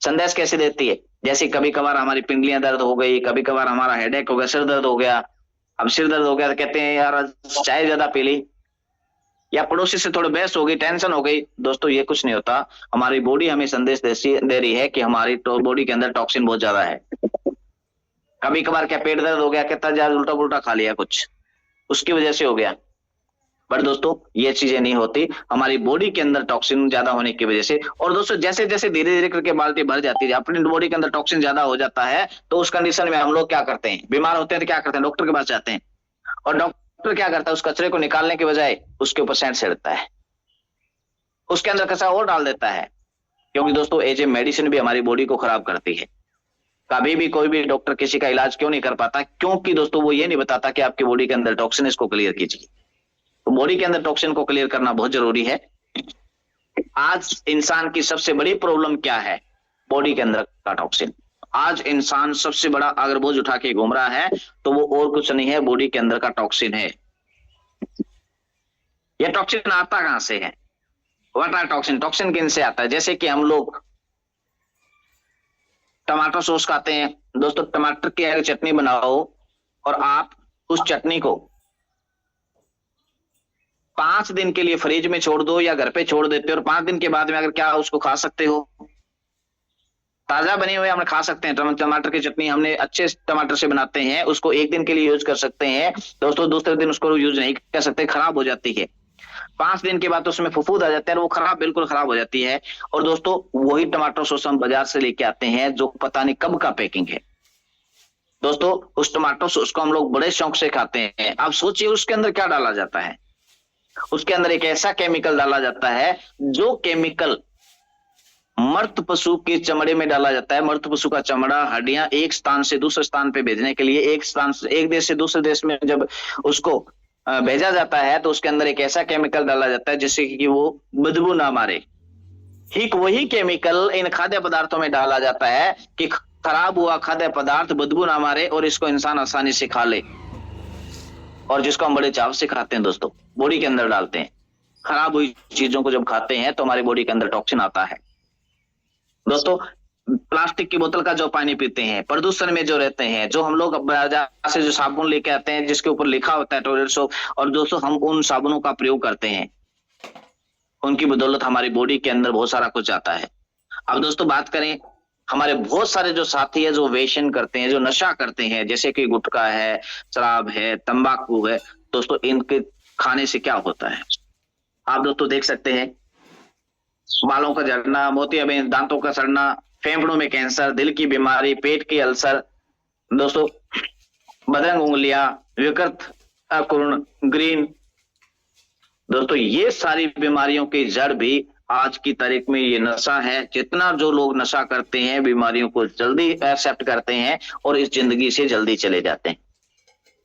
A: संदेश कैसे देती है? जैसे कभी कभार हमारी पिंडलियां दर्द हो गई, कभी कभार हमारा हेडेक हो गया, सिर दर्द हो गया। अब सिर दर्द हो गया तो कहते हैं यार चाय ज्यादा पी ली, या पड़ोसी से थोड़ी बहस हो गई, टेंशन हो गई। दोस्तों ये कुछ नहीं होता, हमारी बॉडी हमें संदेश दे रही है कि हमारी बॉडी के अंदर टॉक्सिन बहुत ज्यादा है। कभी कभार क्या पेट दर्द हो गया, कहता ज्यादा उल्टा पुल्टा खा लिया कुछ, उसकी वजह से हो गया। बट दोस्तों ये चीजें नहीं होती, हमारी बॉडी के अंदर टॉक्सिन ज्यादा होने की वजह से। और दोस्तों जैसे जैसे धीरे धीरे करके बाल्टी भर जाती है, अपनी बॉडी के अंदर टॉक्सिन ज्यादा हो जाता है, तो उस कंडीशन में हम लोग क्या करते हैं? बीमार होते हैं तो क्या करते हैं? डॉक्टर के पास जाते हैं, और डॉक्टर क्या करता है? उस कचरे को निकालने के बजाय उसके ऊपर सेंट छिड़कता है, उसके अंदर कचरा और डाल देता है। क्योंकि दोस्तों एज ए मेडिसिन भी हमारी बॉडी को खराब करती है। कभी भी कोई भी डॉक्टर किसी का इलाज क्यों नहीं कर पाता? क्योंकि दोस्तों वो ये नहीं बताता कि आपकी बॉडी के अंदर टॉक्सिन, इसको क्लियर कीजिए। तो बॉडी के अंदर टॉक्सिन को क्लियर करना बहुत जरूरी है। आज इंसान की सबसे बड़ी प्रॉब्लम क्या है? बॉडी के अंदर का टॉक्सिन। आज इंसान सबसे बड़ा अगर बोझ उठा के घूम रहा है तो वो और कुछ नहीं है, बॉडी के अंदर का टॉक्सिन है। ये टॉक्सिन आता कहां से है? What are toxin? टॉक्सिन किन से आता है? जैसे कि हम लोग टमाटर सॉस खाते हैं दोस्तों, टमाटर की अगर चटनी बनाओ और आप उस चटनी को 5 दिन के लिए फ्रिज में छोड़ दो या घर पे छोड़ देते हो और 5 दिन के बाद में अगर क्या उसको खा सकते हो? ताजा बने हुए हम खा सकते हैं। टमाटर की चटनी हमने अच्छे टमाटर से बनाते हैं, उसको 1 दिन के लिए यूज कर सकते हैं दोस्तों, दूसरे दिन उसको यूज नहीं कर सकते, खराब हो जाती है। 5 दिन के बाद तो उसमें फफूंद आ जाता है और वो खराब, बिल्कुल खराब हो जाती है। और दोस्तों वही टमाटर सॉस हम बाजार से लेके आते हैं जो पता नहीं कब का पैकिंग है। दोस्तों उस टमाटर सॉस को हम लोग बड़े शौक से खाते हैं। आप सोचिए उसके अंदर क्या डाला जाता है। उसके अंदर एक ऐसा केमिकल डाला जाता है जो केमिकल मृत पशु के चमड़े में डाला जाता है। मृत पशु का चमड़ा, हड्डियां एक स्थान से दूसरे स्थान पे भेजने के लिए, एक देश से दूसरे देश में जब उसको भेजा जाता है तो उसके अंदर एक ऐसा केमिकल डाला जाता है जिससे कि वो बदबू ना मारे। ठीक वही केमिकल इन खाद्य पदार्थों में डाला जाता है कि खराब हुआ खाद्य पदार्थ बदबू ना मारे और इसको इंसान आसानी से खा ले, और जिसको हम बड़े चाव से खाते हैं दोस्तों, बॉडी के अंदर डालते हैं। खराब हुई चीजों को जब खाते हैं तो हमारी बॉडी के अंदर टॉक्सिन आता है। दोस्तों प्लास्टिक की बोतल का जो पानी पीते हैं, प्रदूषण में जो रहते हैं, जो हम लोग बाजार से जो साबुन लेके आते हैं जिसके ऊपर लिखा होता है टॉयलेट सोप, और दोस्तों हम उन साबुनों का प्रयोग करते हैं, उनकी बदौलत हमारी बॉडी के अंदर बहुत सारा कुछ आता है। अब दोस्तों बात करें, हमारे बहुत सारे जो साथी है जो वेशन करते हैं, जो नशा करते हैं, जैसे कि गुटखा है, शराब है, तंबाकू है, दोस्तों इनके खाने से क्या होता है आप दोस्तों देख सकते हैं। बालों का झड़ना, मोतियाबिंद, दांतों का सड़ना, फेफड़ों में कैंसर, दिल की बीमारी, पेट की अल्सर, दोस्तों बदरंग उंगलियां, विकृत अकुर्ण, ग्रीन, दोस्तों ये सारी बीमारियों की जड़ भी आज की तारीख में ये नशा है। जितना जो लोग नशा करते हैं बीमारियों को जल्दी एक्सेप्ट करते हैं और इस जिंदगी से जल्दी चले जाते हैं।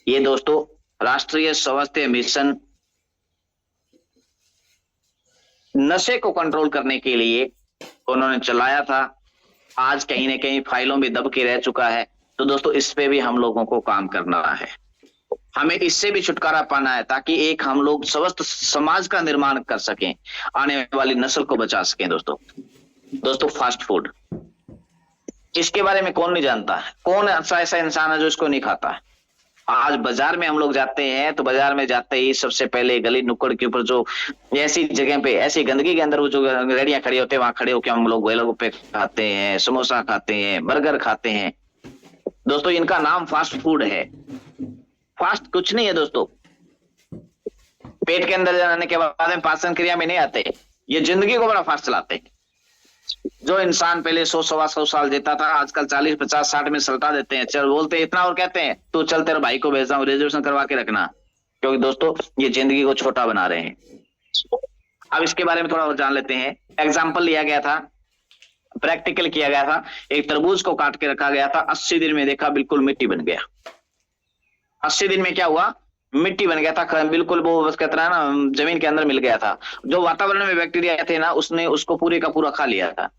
A: ये दोस्तों राष्ट्रीय स्वास्थ्य मिशन नशे को कंट्रोल करने के लिए उन्होंने चलाया था, आज कहीं ना कहीं फाइलों में दब के रह चुका है। तो दोस्तों इस पे भी हम लोगों को काम करना है, हमें इससे भी छुटकारा पाना है ताकि एक हम लोग स्वस्थ समाज का निर्माण कर सकें, आने वाली नस्ल को बचा सकें। दोस्तों फास्ट फूड, इसके बारे में कौन नहीं जानता है? कौन ऐसा इंसान है जो इसको नहीं खाता है? आज बाजार में हम लोग जाते हैं तो बाजार में जाते ही सबसे पहले गली नुक्कड़ के ऊपर जो ऐसी जगह पे, ऐसी गंदगी के अंदर वो जो रेडियां खड़ी होते हैं वहां खड़े होकर हम लोग गोलगप्पे खाते हैं, समोसा खाते हैं, बर्गर खाते हैं। दोस्तों इनका नाम फास्ट फूड है। फास्ट कुछ नहीं है दोस्तों, पेट के अंदर जाने के बाद में पाचन क्रिया में नहीं आते, ये जिंदगी को बड़ा फास्ट चलाते हैं। जो इंसान पहले 100-125 साल जीता था आजकल 40, 50, 60 में सल्टा देते हैं। चल बोलते हैं इतना और कहते हैं तू चल तेरे भाई को भेजता हूं, रिजर्वेशन करवा के रखना, क्योंकि दोस्तों ये जिंदगी को छोटा बना रहे हैं। अब इसके बारे में थोड़ा और जान लेते हैं। एग्जाम्पल लिया गया था, प्रैक्टिकल किया गया था। एक तरबूज को काट के रखा गया था, 80 दिन में देखा बिल्कुल मिट्टी बन गया। 80 दिन में क्या हुआ? मिट्टी बन गया था बिल्कुल, वो बस कहता है ना जमीन के अंदर मिल गया था। जो वातावरण में बैक्टीरिया थे ना उसने उसको पूरे का पूरा खा लिया था।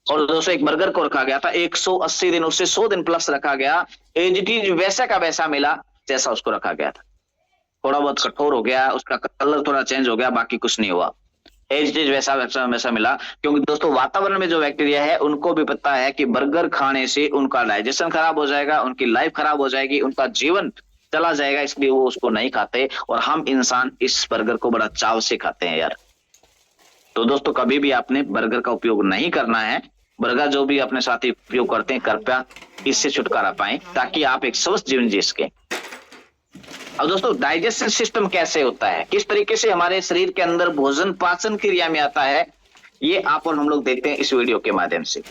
A: और दोस्तों एक बर्गर को रखा गया था 180 दिन, उससे 100 दिन प्लस रखा गया, एज इट इज वैसा का वैसा मिला जैसा उसको रखा गया था। थोड़ा बहुत कठोर हो गया, उसका कलर थोड़ा चेंज हो गया, बाकी कुछ नहीं हुआ, एज इट इज वैसा वैसा वैसा मिला। क्योंकि दोस्तों वातावरण में जो बैक्टीरिया है उनको भी पता है कि बर्गर खाने से उनका डाइजेशन खराब हो जाएगा, उनकी लाइफ खराब हो जाएगी, उनका जीवन चला जाएगा, इसलिए वो उसको नहीं खाते। और हम इंसान इस बर्गर को बड़ा चाव से खाते हैं यार। तो दोस्तों कभी भी आपने बर्गर का उपयोग नहीं करना है। बर्गर जो भी अपने साथी उपयोग करते हैं कृपया इससे छुटकारा पाएं ताकि आप एक स्वस्थ जीवन जी सकें। अब दोस्तों डाइजेशन सिस्टम कैसे होता है, किस तरीके से हमारे शरीर के अंदर भोजन पाचन क्रिया में आता है, ये आप और हम लोग देखते हैं इस वीडियो के माध्यम से।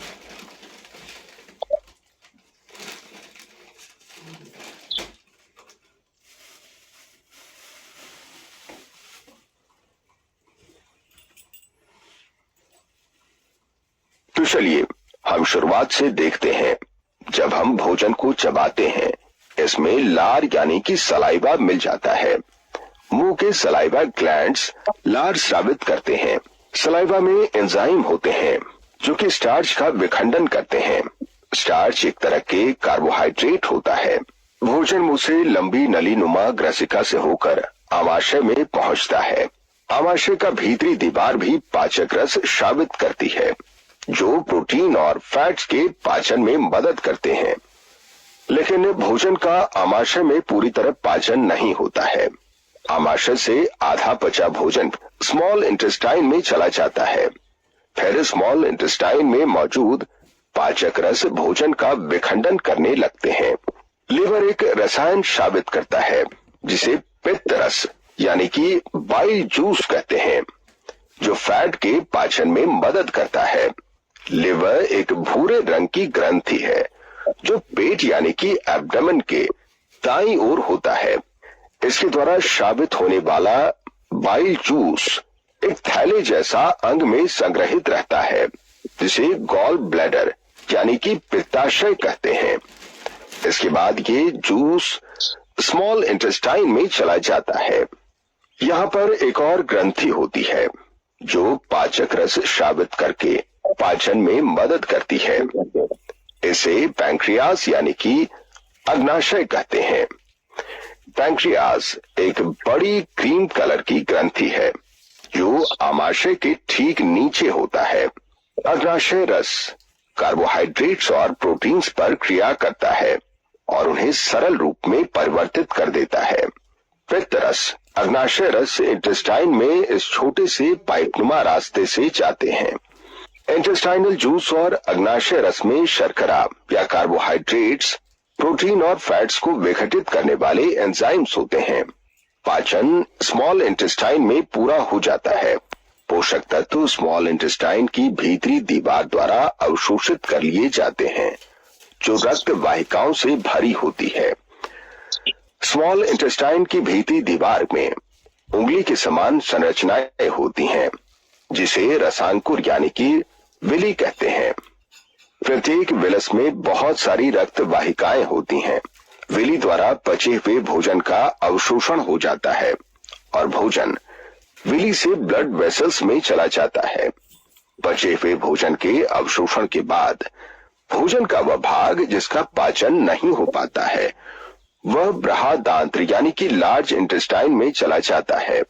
B: तो चलिए हम शुरुआत से देखते हैं। जब हम भोजन को चबाते हैं इसमें लार यानी कि सलाइवा मिल जाता है। मुंह के सलाइवा ग्लैंड्स लार स्रावित करते हैं। सलाइवा में एंजाइम होते हैं जो कि स्टार्च का विखंडन करते हैं। स्टार्च एक तरह के कार्बोहाइड्रेट होता है। भोजन मुंह से लंबी नली नुमा ग्रसिका से होकर आमाशय में पहुंचता है। आमाशय का भीतरी दीवार भी पाचक रस स्रावित करती है जो प्रोटीन और फैट्स के पाचन में मदद करते हैं। लेकिन भोजन का आमाशय में पूरी तरह पाचन नहीं होता है। आमाशय से आधा पचा भोजन स्मॉल इंटेस्टाइन में चला जाता है। फिर स्मॉल इंटेस्टाइन में मौजूद पाचक रस भोजन का विखंडन करने लगते हैं। लिवर एक रसायन स्रावित करता है जिसे पित्त रस यानी कि बाइल जूस कहते हैं जो फैट के पाचन में मदद करता है। लिवर एक भूरे रंग की ग्रंथि है जो पेट यानी कि एब्डोमेन के दाईं ओर होता है। इसके द्वारा स्रावित होने वाला बाइल जूस एक थैले जैसा अंग में संग्रहित रहता है जिसे गॉल ब्लैडर यानी कि पित्ताशय कहते हैं। इसके बाद ये जूस स्मॉल इंटेस्टाइन में चला जाता है। यहाँ पर एक और ग्रंथि होती है जो पाचक रस स्रावित करके पाचन में मदद करती है। इसे पैंक्रियास यानी कि अग्नाशय कहते हैं। पैंक्रियास एक बड़ी क्रीम कलर की ग्रंथि है जो आमाशय के ठीक नीचे होता है। अग्नाशय रस कार्बोहाइड्रेट्स और प्रोटीन्स पर क्रिया करता है और उन्हें सरल रूप में परिवर्तित कर देता है। पित्त रस अग्नाशय रस इंटेस्टाइन में इस छोटे से पाइपनुमा रास्ते से जाते हैं। इंटेस्टाइनल जूस और अग्नाशय रस में शर्करा या कार्बोहाइड्रेट्स, प्रोटीन और फैट्स को विघटित करने वाले एंजाइम्स होते हैं। पाचन स्मॉल इंटेस्टाइन में पूरा हो जाता है। पोषक तत्व स्मॉल इंटेस्टाइन की भीतरी दीवार द्वारा अवशोषित कर लिए जाते हैं जो रक्त वाहिकाओं से भरी होती है। स्मॉल इंटेस्टाइन की भीतरी दीवार में उंगली के समान संरचनाएं होती हैं जिसे रसांकुर यानी कि विली कहते हैं। प्रत्येक विलस में बहुत सारी रक्त वाहिकाएं होती हैं। विली द्वारा पचे हुए भोजन का अवशोषण हो जाता है और भोजन विली से ब्लड वेसल्स में चला जाता है। पचे हुए भोजन के अवशोषण के बाद भोजन का वह भाग जिसका पाचन नहीं हो पाता है वह बृहदांत्र यानी कि लार्ज इंटेस्टाइन में चला जाता है।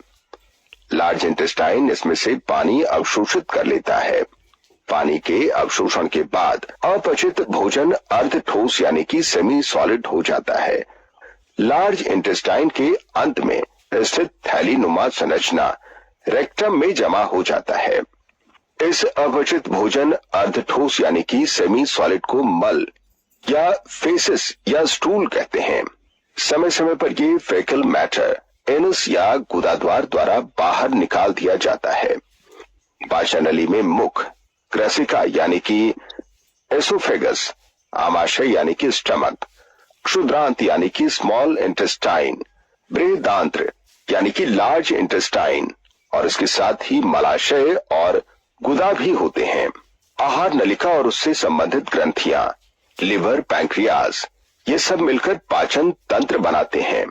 B: लार्ज इंटेस्टाइन इसमें से पानी अवशोषित कर लेता है। पानी के अवशोषण के बाद अपचित भोजन अर्ध ठोस यानी कि सेमी सॉलिड हो जाता है। लार्ज इंटेस्टाइन के अंत में स्थित थैलीनुमा संरचना रेक्टम में जमा हो जाता है। इस अपचित भोजन अर्ध ठोस यानी कि सेमी सॉलिड को मल या फेसिस या स्टूल कहते हैं। समय समय पर ये फेकल मैटर एनस या गुदाद्वार द्वारा बाहर निकाल दिया जाता है। पाचन नली में मुख, ग्रसिका यानी कि एसोफेगस, आमाशय यानी कि स्टमक, क्षुद्रांत यानी कि स्मॉल इंटेस्टाइन, बृहदांत्र यानी कि लार्ज इंटेस्टाइन और इसके साथ ही मलाशय और गुदा भी होते हैं। आहार नलिका और उससे संबंधित ग्रंथियां, लिवर, पैंक्रियास ये सब मिलकर पाचन तंत्र बनाते हैं।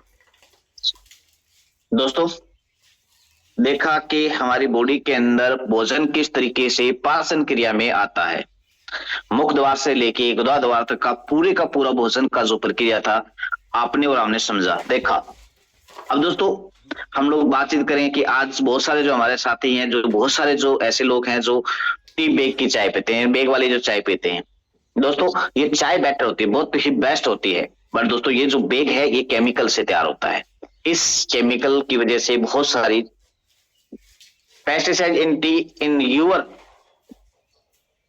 A: दोस्तों देखा कि हमारी बॉडी के अंदर भोजन किस तरीके से पाचन क्रिया में आता है। मुख द्वार से लेके गुदा द्वार तक का पूरा भोजन का जो प्रक्रिया था आपने और हमने समझा, देखा। अब दोस्तों हम लोग बातचीत करें कि आज बहुत सारे जो हमारे साथी हैं, जो बहुत सारे जो ऐसे लोग हैं जो टी बेग की चाय पीते हैं, बेग वाली जो चाय पीते हैं। दोस्तों ये चाय बेटर होती है, बहुत ही बेस्ट होती है, बट दोस्तों ये जो बेग है ये केमिकल से तैयार होता है। इस केमिकल की वजह से बहुत सारी pesticide in your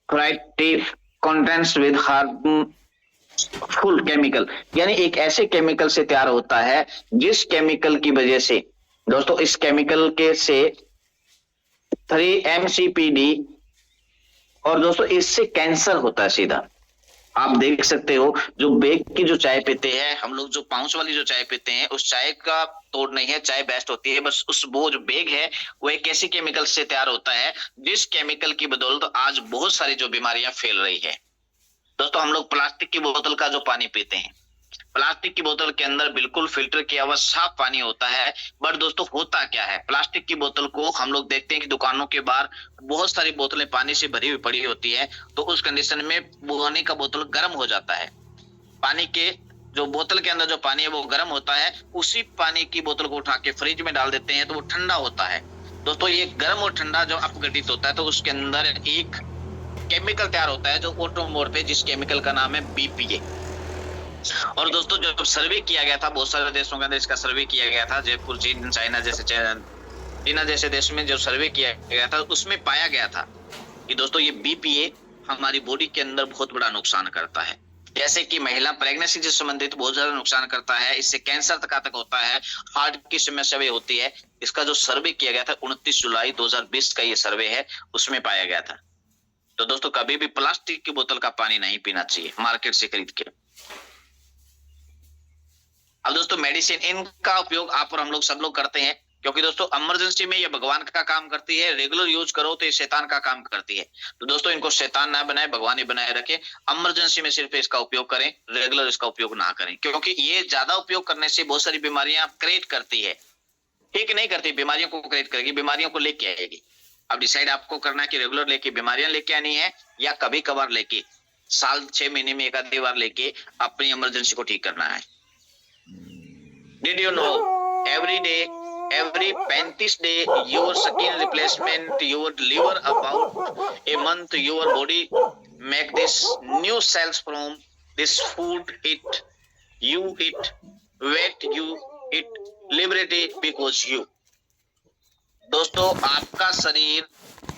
A: contents with harmful chemical, यानी एक ऐसे केमिकल से तैयार होता है जिस केमिकल की वजह से दोस्तों इस केमिकल के से 3-MCPD और दोस्तों इससे कैंसर होता है सीधा। आप देख सकते हो जो बेग की जो चाय पीते हैं हम लोग, जो पाउच वाली जो चाय पीते हैं उस चाय का तोड़ नहीं है, चाय बेस्ट होती है, बस उस वो जो बेग है वो एक ऐसी केमिकल से तैयार होता है जिस केमिकल की बदौलत आज बहुत सारी जो बीमारियां फैल रही है। दोस्तों हम लोग प्लास्टिक की बोतल का जो पानी पीते हैं, प्लास्टिक की बोतल के अंदर बिल्कुल फिल्टर किया हुआ साफ पानी होता है। बट दोस्तों होता क्या है, प्लास्टिक की बोतल को हम लोग देखते हैं कि दुकानों के बाहर बहुत सारी बोतलें पानी से भरी हुई पड़ी होती है, तो उस कंडीशन में पानी का बोतल गर्म हो जाता है। पानी के जो बोतल के अंदर जो पानी है वो गर्म होता है, उसी पानी की बोतल को उठा के फ्रिज में डाल देते हैं तो वो ठंडा होता है। दोस्तों ये गर्म और ठंडा जो अपघटित होता है तो उसके अंदर एक केमिकल तैयार होता है जो ओटो मोड पे, जिस केमिकल का नाम है BPA। और दोस्तों जब सर्वे किया गया था बहुत सारे देशों के अंदर, इसका सर्वे किया गया था, जयपुर, चीन, चाइना जैसे देश में जो सर्वे किया गया था उसमें पाया गया था कि दोस्तों ये BPA हमारी बॉडी के अंदर बहुत बड़ा नुकसान करता है। जैसे कि महिला प्रेगनेंसी से संबंधित बहुत ज्यादा नुकसान करता है, इससे कैंसर तक होता है, हार्ट की समस्या भी होती है। इसका जो सर्वे किया गया था 29 जुलाई 2020 का ये सर्वे है, उसमें पाया गया था। तो दोस्तों कभी भी प्लास्टिक की बोतल का पानी नहीं पीना चाहिए मार्केट से खरीद के। अब दोस्तों मेडिसिन, इनका उपयोग आप और हम लोग सब लोग करते हैं, क्योंकि दोस्तों इमरजेंसी में ये भगवान का काम करती है, रेगुलर यूज करो तो ये शैतान का काम करती है। तो दोस्तों इनको शैतान ना बनाए, भगवान ही बनाए रखे। इमरजेंसी में सिर्फ इसका उपयोग करें, रेगुलर इसका उपयोग ना करें, क्योंकि ये ज्यादा उपयोग करने से बहुत सारी बीमारियां क्रिएट करती है। ठीक नहीं करती, बीमारियों को क्रिएट करेगी, बीमारियों को लेके आएगी। अब डिसाइड आपको करना है कि रेगुलर लेके बीमारियां लेके आनी है या कभी कभार लेके, साल 6 महीने में एक आधी बार लेके अपनी इमरजेंसी को ठीक करना है। Did you know every day, every 35 day, your skin replacement, your liver about a month, your body make this new cells from this food it, you eat, wet you eat, liberty because you। दोस्तों आपका शरीर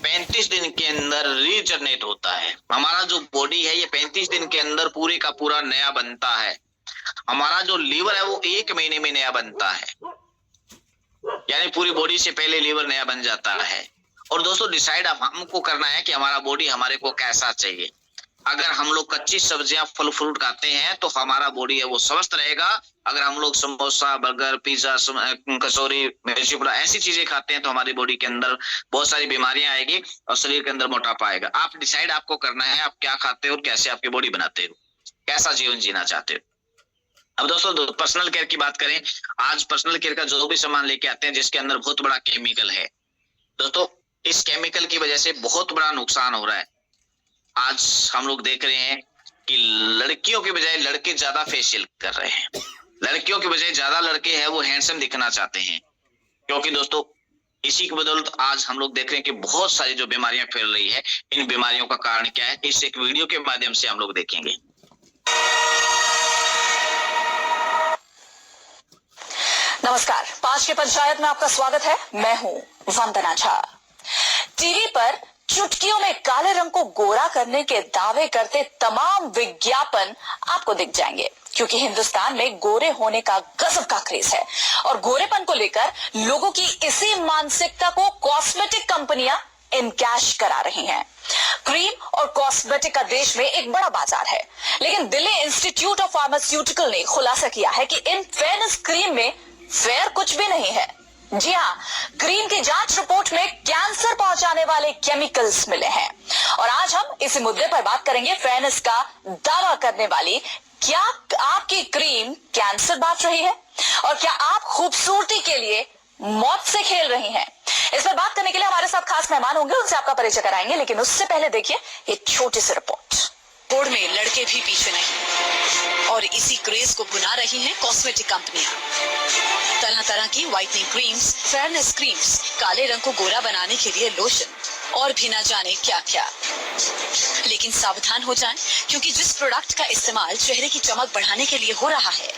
A: 35 दिन के अंदर regenerate होता है। हमारा जो बॉडी है ये 35 दिन के अंदर पूरे का पूरा नया बनता है। हमारा जो लीवर है वो 1 महीने में नया बनता है, यानी पूरी बॉडी से पहले लीवर नया बन जाता है। और दोस्तों डिसाइड अब हमको करना है कि हमारा बॉडी हमारे को कैसा चाहिए। अगर हम लोग कच्ची सब्जियां फल फ्रूट खाते हैं तो हमारा बॉडी है वो स्वस्थ रहेगा। अगर हम लोग समोसा, बर्गर, पिज्जा, कचौरी, चिपड़ा ऐसी चीजें खाते हैं तो हमारी बॉडी के अंदर बहुत सारी बीमारियां आएगी और शरीर के अंदर मोटापा आएगा। आप डिसाइड आपको करना है आप क्या खाते हो और कैसे आपकी बॉडी बनाते हो, कैसा जीवन जीना चाहते हो। अब दोस्तों पर्सनल केयर की बात करें, आज पर्सनल केयर का जो भी सामान लेके आते हैं जिसके अंदर बहुत बड़ा केमिकल है, दोस्तों इस केमिकल की वजह से बहुत बड़ा नुकसान हो रहा है। आज हम लोग देख रहे हैं कि लड़कियों के बजाय लड़के ज्यादा फेशियल कर रहे हैं, लड़कियों के बजाय ज्यादा लड़के हैं वो हैंडसम दिखना चाहते हैं, क्योंकि दोस्तों इसी की बदौलत आज हम लोग देख रहे हैं कि बहुत सारी जो बीमारियां फैल रही है। इन बीमारियों का कारण क्या है, इस एक वीडियो के माध्यम से हम लोग देखेंगे।
C: नमस्कार, 5 के पंचायत में आपका स्वागत है। मैं हूं वंदना झा। टीवी पर चुटकियों में काले रंग को गोरा करने के दावे करते तमाम विज्ञापन आपको दिख जाएंगे, क्योंकि हिंदुस्तान में गोरे होने का गजब का क्रेज है और गोरेपन को लेकर लोगों की इसी मानसिकता को कॉस्मेटिक कंपनियां इनकैश करा रही हैं। क्रीम और कॉस्मेटिक का देश में एक बड़ा बाजार है, लेकिन दिल्ली इंस्टीट्यूट ऑफ फार्मास्यूटिकल ने खुलासा किया है कि इन फेयरनेस क्रीम में फेयर कुछ भी नहीं है। जी हाँ, क्रीम की जांच रिपोर्ट में कैंसर पहुंचाने वाले केमिकल्स मिले हैं और आज हम इस मुद्दे पर बात करेंगे। फेयरनेस का दावा करने वाली क्या आपकी क्रीम कैंसर बांट रही है और क्या आप खूबसूरती के लिए मौत से खेल रही हैं? इस पर बात करने के लिए हमारे साथ खास मेहमान होंगे, उनसे आपका परिचय कराएंगे, लेकिन उससे पहले देखिए ये छोटी सी रिपोर्ट।
D: बोर्ड में लड़के भी पीछे नहीं और इसी क्रेज को बुना रही हैं कॉस्मेटिक कंपनियां। तरह तरह की व्हाइटनिंग क्रीम्स, फेयरनेस क्रीम्स, काले रंग को गोरा बनाने के लिए लोशन और भी ना जाने क्या क्या। लेकिन सावधान हो जाएं, क्योंकि जिस प्रोडक्ट का इस्तेमाल चेहरे की चमक बढ़ाने के लिए हो रहा है,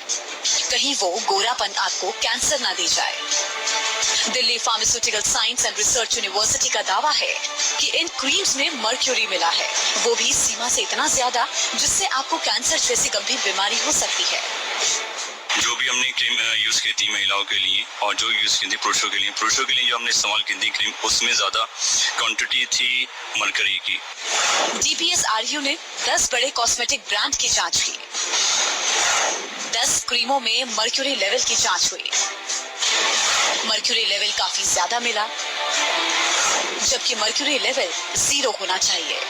D: कहीं वो गोरापन आपको कैंसर ना दे जाए। Delhi pharmaceutical science and research university का दावा है कि इन क्रीम्स में मर्क्यूरी मिला है, वो भी सीमा से इतना ज्यादा जिससे आपको कैंसर जैसी गंभीर बीमारी हो सकती है।
E: जो भी हमने क्रीम यूज की थी महिलाओं के लिए और जो यूज की थी पुरुषों के लिए जो हमने इस्तेमाल की थी क्रीम, उसमें ज्यादा क्वांटिटी थी मरकरी की।
D: DPSRU ने 10 बड़े कॉस्मेटिक ब्रांड की जांच की। 10 क्रीमों में मर्क्यूरी लेवल की जांच हुई। मर्क्यूरी लेवल काफी ज्यादा मिला, जबकि मर्क्यूरी लेवल 0 होना चाहिए।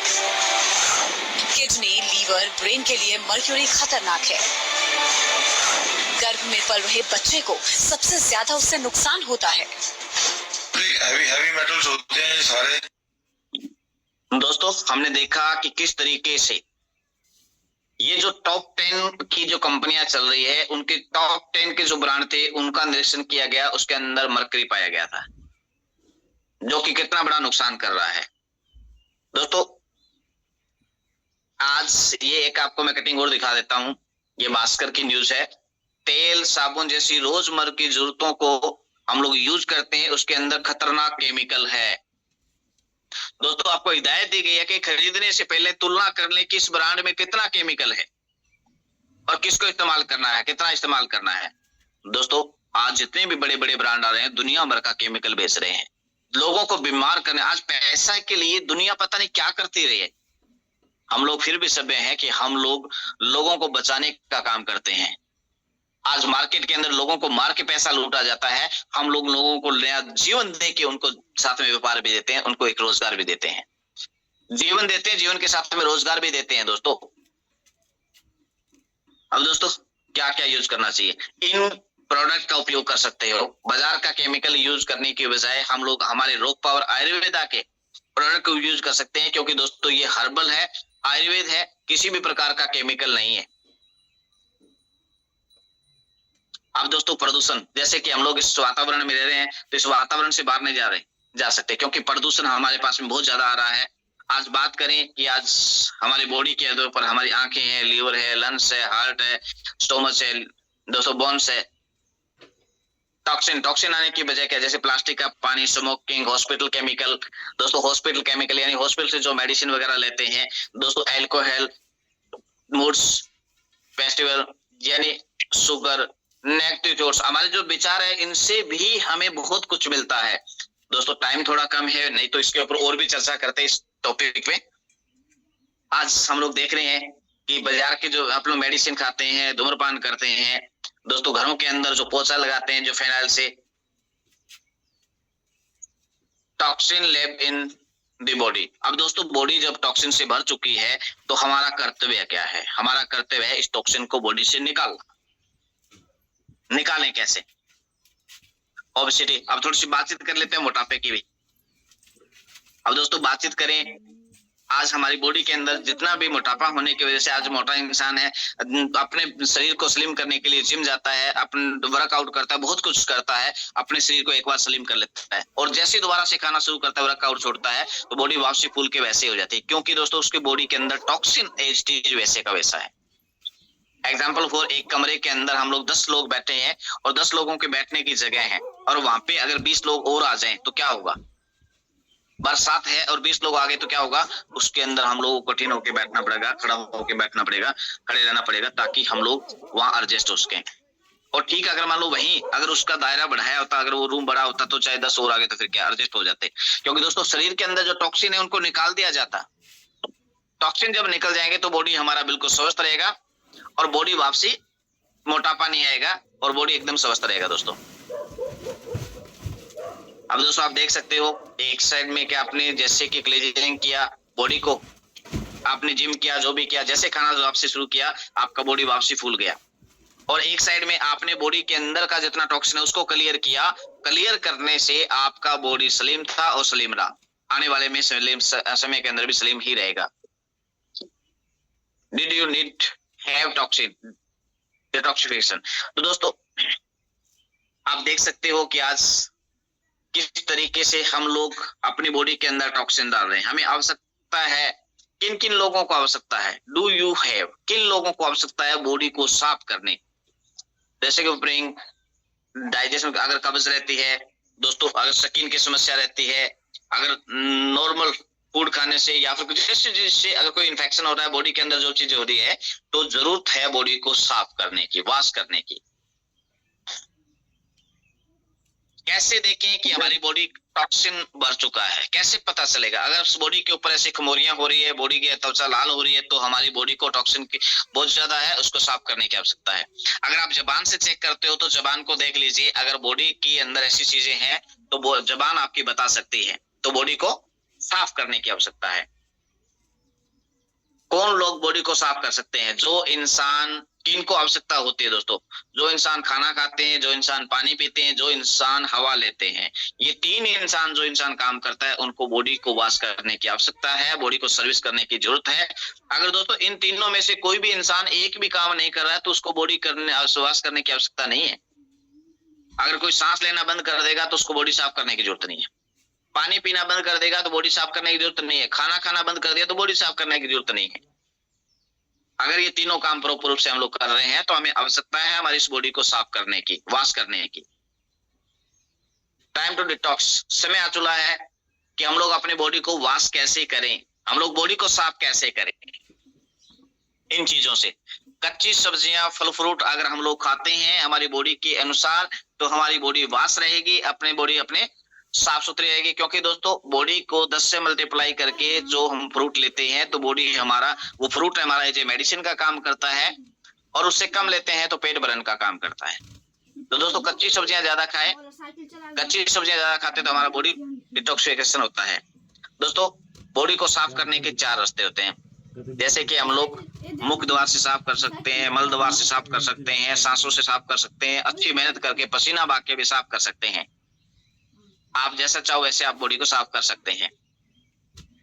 D: किडनी, लीवर, ब्रेन के लिए मर्क्यूरी खतरनाक है। गर्भ में पल रहे बच्चे को सबसे ज्यादा उससे नुकसान होता है।
F: हैवी मेटल्स होते हैं ये सारे।
A: दोस्तों हमने देखा कि किस तरीके से ये जो टॉप 10 की जो कंपनियां चल रही है, उनके टॉप 10 के जो ब्रांड थे उनका निरीक्षण किया गया, उसके अंदर मरकरी पाया गया था, जो कि कितना बड़ा नुकसान कर रहा है। दोस्तों आज ये एक आपको मैं कटिंग और दिखा देता हूं, ये भास्कर की न्यूज है। तेल साबुन जैसी रोजमर्रा की जरूरतों को हम लोग यूज करते हैं, उसके अंदर खतरनाक केमिकल है। दोस्तों आपको हिदायत दी गई है कि खरीदने से पहले तुलना कर लें कि इस ब्रांड में कितना केमिकल है और किसको इस्तेमाल करना है, कितना इस्तेमाल करना है। दोस्तों आज जितने भी बड़े बड़े ब्रांड आ रहे हैं, दुनिया भर का केमिकल बेच रहे हैं, लोगों को बीमार करने। आज पैसा के लिए दुनिया पता नहीं क्या करती रही है। हम लोग फिर भी सभ्य हैं कि हम लोग लोगों को बचाने का काम करते हैं। आज मार्केट के अंदर लोगों को मार के पैसा लूटा जाता है, हम लोग लोगों को नया जीवन दे के उनको साथ में व्यापार भी देते हैं, उनको एक रोजगार भी देते हैं, जीवन देते हैं, जीवन के साथ में रोजगार भी देते हैं। दोस्तों अब दोस्तों क्या क्या यूज करना चाहिए, इन प्रोडक्ट का उपयोग कर सकते हो। बाजार का केमिकल यूज करने की बजाय हम लोग हमारे रोग पावर आयुर्वेदा के प्रोडक्ट को यूज कर सकते हैं, क्योंकि दोस्तों ये हर्बल है, आयुर्वेद है, किसी भी प्रकार का केमिकल नहीं है। अब दोस्तों प्रदूषण, जैसे कि हम लोग इस वातावरण में रह रहे हैं, तो इस वातावरण से बाहर नहीं जा सकते, क्योंकि प्रदूषण हमारे पास में बहुत ज्यादा आ रहा है। आज बात करें कि आज हमारी बॉडी के ऊपर हमारी आंखें हैं, लीवर है, लंग्स है, हार्ट है, स्टोमच है, दोस्तों बोन्स है। टॉक्सिन आने की वजह क्या, जैसे प्लास्टिक का पानी, स्मोकिंग, हॉस्पिटल केमिकल। दोस्तों हॉस्पिटल केमिकल यानी हॉस्पिटल से जो मेडिसिन वगैरह लेते हैं, दोस्तों एल्कोहल, मूड्स, फेस्टिवल यानी शुगर, नेगेटिव थॉट्स, हमारे जो विचार है, इनसे भी हमें बहुत कुछ मिलता है। दोस्तों टाइम थोड़ा कम है, नहीं तो इसके ऊपर और भी चर्चा करते हैं इस टॉपिक पे। आज हम लोग देख रहे हैं कि बाजार के जो आप लोग मेडिसिन खाते हैं, धूम्रपान करते हैं, दोस्तों घरों के अंदर जो पोछा लगाते हैं जो फिनाइल से, toxin lab in the body. अब दोस्तों बॉडी जब टॉक्सिन से भर चुकी है, तो हमारा कर्तव्य क्या है? हमारा कर्तव्य है इस टॉक्सिन को बॉडी से निकालना। निकालें कैसे? ओबेसिटी, अब थोड़ी सी बातचीत कर लेते हैं मोटापे की भी। अब दोस्तों बातचीत करें, आज हमारी बॉडी के अंदर जितना भी मोटापा होने की वजह से आज मोटा इंसान है, अपने शरीर को स्लिम करने के लिए जिम जाता है, अपने वर्कआउट करता है, बहुत कुछ करता है, अपने शरीर को एक बार स्लिम कर लेता है, और जैसे दोबारा से खाना शुरू करता है, वर्कआउट छोड़ता है, तो बॉडी वापसी फूल के वैसे हो जाती है, क्योंकि दोस्तों उसके बॉडी के अंदर टॉक्सिन एज टीज वैसे का वैसा है। एग्जाम्पल फॉर, एक कमरे के अंदर हम लोग 10 लोग बैठे हैं और 10 लोगों के बैठने की जगह है, और वहां पे अगर 20 लोग और आ जाएं तो क्या होगा? बरसात है और 20 लोग आ गए तो क्या होगा? उसके अंदर हम लोगों को कठिन होकर बैठना पड़ेगा, खड़ा होकर बैठना पड़ेगा, खड़े रहना पड़ेगा, ताकि हम लोग वहां एडजस्ट हो सकें। और ठीक अगर मान लो वहीं अगर उसका दायरा बढ़ाया होता, अगर वो रूम बड़ा होता, तो चाहे 10 और आ गए तो फिर क्या एडजस्ट हो जाते, क्योंकि दोस्तों शरीर के अंदर जो टॉक्सिन है उनको निकाल दिया जाता। टॉक्सिन जब निकल जाएंगे तो बॉडी हमारा बिल्कुल स्वस्थ रहेगा, और बॉडी वापसी मोटापा नहीं आएगा, और बॉडी एकदम स्वस्थ रहेगा। दोस्तों अब दोस्तों आप देख सकते हो, एक साइड में क्या आपने जैसे कि क्लीजिंग किया बॉडी को, आपने जिम किया, जो भी किया, जैसे खाना जो आपसे शुरू किया, आपका बॉडी वापसी फूल गया, और एक साइड में आपने बॉडी के अंदर का जितना टॉक्सिन है उसको क्लियर किया। क्लियर करने से आपका बॉडी स्लिम था और स्लिम रहा, आने वाले में समय के अंदर भी स्लिम ही रहेगा। Did you need have toxin detoxification? तो दोस्तों आप देख सकते हो कि आज किस तरीके से हम लोग अपनी बॉडी के अंदर टॉक्सिन डाल रहे हैं। हमें आवश्यकता है, किन किन लोगों को आवश्यकता है? डू यू हैव, किन लोगों को आवश्यकता है बॉडी को साफ करने? जैसे कि ब्रेन, डाइजेशन, अगर कब्ज रहती है दोस्तों, अगर स्किन की समस्या रहती है, अगर नॉर्मल फूड खाने से या फिर जिससे अगर कोई इन्फेक्शन हो रहा है बॉडी के अंदर, जो चीजें हो रही है, तो जरूरत है बॉडी को साफ करने की, वॉश करने की। कैसे देखें कि हमारी बॉडी टॉक्सिन भर चुका है? कैसे पता चलेगा? अगर उस बॉडी के ऊपर ऐसी खमोरियां हो रही है, बॉडी की त्वचा लाल हो रही है, तो हमारी बॉडी को टॉक्सिन की बहुत ज्यादा है, उसको साफ करने की आवश्यकता है। अगर आप जबान से चेक करते हो तो जबान को देख लीजिए, अगर बॉडी के अंदर ऐसी चीजें हैं तो जबान आपकी बता सकती है, तो बॉडी को साफ करने की आवश्यकता है। कौन लोग बॉडी को साफ कर सकते हैं? जो इंसान किनको आवश्यकता होती है दोस्तों? जो इंसान खाना खाते हैं, जो इंसान पानी पीते हैं, जो इंसान हवा लेते हैं, ये तीन इंसान जो इंसान काम करता है उनको बॉडी को वॉश करने की आवश्यकता है, बॉडी को सर्विस करने की जरूरत है। अगर दोस्तों इन तीनों में से कोई भी इंसान एक भी काम नहीं कर रहा है तो उसको बॉडी करने वॉश करने की आवश्यकता नहीं है। अगर कोई सांस लेना बंद कर देगा तो उसको बॉडी साफ करने की जरूरत नहीं है। पानी पीना बंद कर देगा तो बॉडी साफ करने की जरूरत नहीं है। खाना खाना बंद कर दिया तो बॉडी साफ करने की जरूरत नहीं है। अगर ये तीनों काम प्रॉपर रूप से हम लोग कर रहे हैं तो हमें आवश्यकता है हमारी इस बॉडी को साफ करने की, वॉश करने की। टाइम टू डिटॉक्स, समय आ चुका है कि हम लोग अपनी बॉडी को वॉश कैसे करें, हम लोग बॉडी को साफ कैसे करें। इन चीजों से कच्ची सब्जियां, फल फ्रूट अगर हम लोग खाते हैं हमारी बॉडी के अनुसार तो हमारी बॉडी वॉश रहेगी, अपनी बॉडी अपने साफ सुथरी रहेगी। क्योंकि दोस्तों बॉडी को 10 से मल्टीप्लाई करके जो हम फ्रूट लेते हैं तो बॉडी हमारा, वो फ्रूट हमारा जो मेडिसिन का काम करता है, और उससे कम लेते हैं तो पेट भरन का काम करता है। तो दोस्तों कच्ची सब्जियां ज्यादा खाएं, कच्ची सब्जियां ज्यादा खाते तो हमारा बॉडी डिटॉक्सिफिकेशन होता है। दोस्तों बॉडी को साफ करने के 4 रास्ते होते हैं, जैसे कि हम लोग मुख द्वार से साफ कर सकते हैं, मल द्वार से साफ कर सकते हैं, सांसों से साफ कर सकते हैं, अच्छी मेहनत करके पसीना बहा के भी साफ कर सकते हैं। आप जैसा चाहो वैसे आप बॉडी को साफ कर सकते हैं।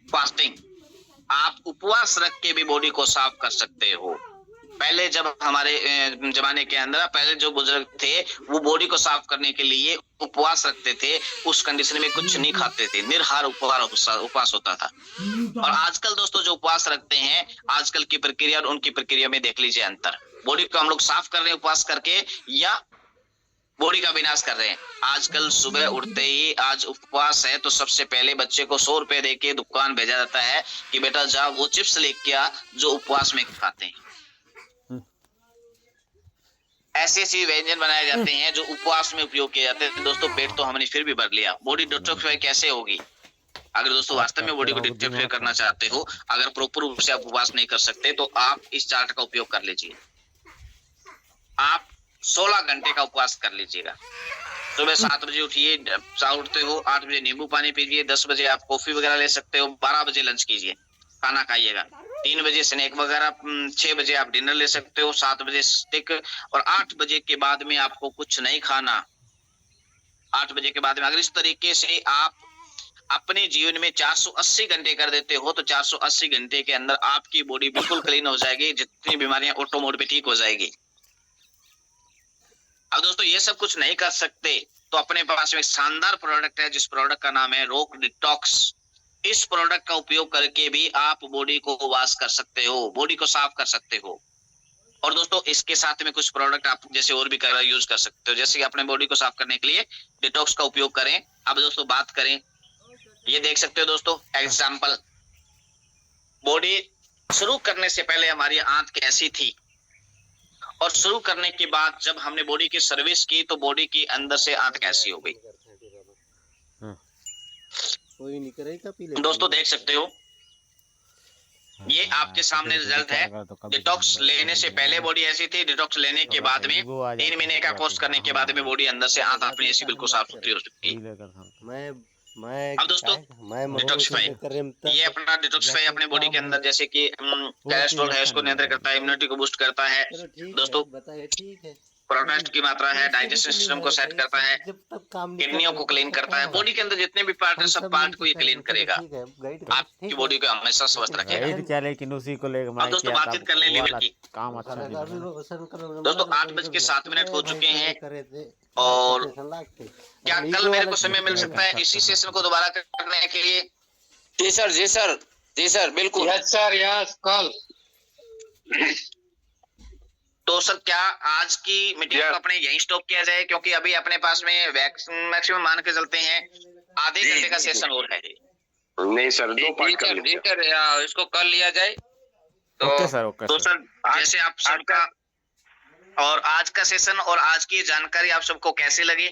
A: फास्टिंग, आप उपवास रख के भी बॉडी को साफ कर सकते हो। पहले जब हमारे जमाने के अंदर पहले जो बुजुर्ग थे वो बॉडी को साफ करने के लिए उपवास रखते थे, उस कंडीशन में कुछ नहीं खाते थे, निराहार उपवास होता था। और आजकल दोस्तों जो उपवास रखते हैं, आजकल की प्रक्रिया और उनकी प्रक्रिया में देख लीजिए अंतर। बॉडी को हम लोग साफ कर रहे हैं उपवास करके या बॉडी का विनाश कर रहे हैं। आजकल सुबह उठते ही आज उपवास है तो सबसे पहले बच्चे को 100 रुपए दे के दुकान भेजा जाता है कि बेटा जा वो चिप्स लेके आ जो उपवास में खाते हैं। ऐसे ऐसे व्यंजन बनाए जाते हैं जो उपवास में उपयोग किए जाते हैं। दोस्तों पेट तो हमने फिर भी भर लिया, बॉडी डिटॉक्सिफाई कैसे होगी? अगर दोस्तों वास्तव में बॉडी को डिटॉक्सिफाई करना चाहते हो, अगर प्रॉपर रूप से आप उपवास नहीं कर सकते तो आप इस चार्ट का उपयोग कर लीजिए। आप 16 घंटे का उपवास कर लीजिएगा। सुबह 7 बजे उठिए, उठते हो 8 बजे नींबू पानी पीजिए, 10 बजे आप कॉफी वगैरह ले सकते हो, 12 बजे लंच कीजिए, खाना खाइएगा, 3 बजे स्नैक वगैरह, 6 बजे आप डिनर ले सकते हो, 7 बजे स्टिक, और 8 बजे के बाद में आपको कुछ नहीं खाना। 8 बजे के बाद में अगर इस तरीके से आप अपने जीवन में 480 घंटे कर देते हो तो 480 घंटे के अंदर आपकी बॉडी बिल्कुल क्लीन हो जाएगी, जितनी बीमारियां ऑटो मोड पे ठीक हो जाएगी। अब दोस्तों ये सब कुछ नहीं कर सकते तो अपने पास में एक शानदार प्रोडक्ट है जिस प्रोडक्ट का नाम है रॉक डिटॉक्स। इस प्रोडक्ट का उपयोग करके भी आप बॉडी को वॉश कर सकते हो, बॉडी को साफ कर सकते हो। और दोस्तों इसके साथ में कुछ प्रोडक्ट आप जैसे और भी यूज कर सकते हो, जैसे कि अपने बॉडी को साफ करने के लिए डिटॉक्स का उपयोग करें। अब दोस्तों बात करें, ये देख सकते हो दोस्तों एग्जाम्पल, बॉडी शुरू करने से पहले हमारी आंत कैसी थी और शुरू करने के बाद जब हमने बॉडी की सर्विस की तो बॉडी की अंदर से आंत कैसी हो गई। दोस्तों देख सकते हो ये आपके सामने रिजल्ट है। डिटॉक्स लेने से पहले बॉडी ऐसी थी, डिटॉक्स लेने के बाद में 3 महीने का कोर्स करने के बाद में बॉडी अंदर से आंत अपनी ऐसी बिल्कुल साफ सुथरी हो चुकी है। अब दोस्तों डिटॉक्सिफाई, ये अपना डिटॉक्सिफाई अपने बॉडी के अंदर जैसे कि कोलेस्ट्रॉल है उसको नियंत्रित करता है, इम्यूनिटी को बूस्ट करता है दोस्तों, प्रोटेस्ट की मात्रा है, डाइजेशन सिस्टम को सेट करता है, किडनियों को क्लीन करता है, बॉडी के अंदर जितने भी पार्ट है सब पार्ट को ये क्लीन करेगा, आपकी बॉडी को हमेशा स्वस्थ रखेगा।
G: लेकिन उसी को लेकर
A: अब दोस्तों बातचीत कर लें लीवर की।
G: काम अच्छा
A: दोस्तों 8:07 हो चुके हैं और क्या कल मेरे को समय मिल सकता है इसी सेशन को दोबारा करने के लिए?
H: जी सर, जी सर, जी सर, बिल्कुल।
F: यस सर, यस कल।
A: तो सर क्या आज की मीटिंग को अपने यहीं स्टॉप किया जाए, क्योंकि अभी अपने पास में मैक्सिमम मान के चलते हैं आधे घंटे का सेशन और है।
B: नहीं सर, 2 पार्ट कर
H: जी सर, इसको कर लिया जाए
A: तो तो सर जैसे आप सबका और आज का सेशन और आज की जानकारी आप सबको कैसी लगी?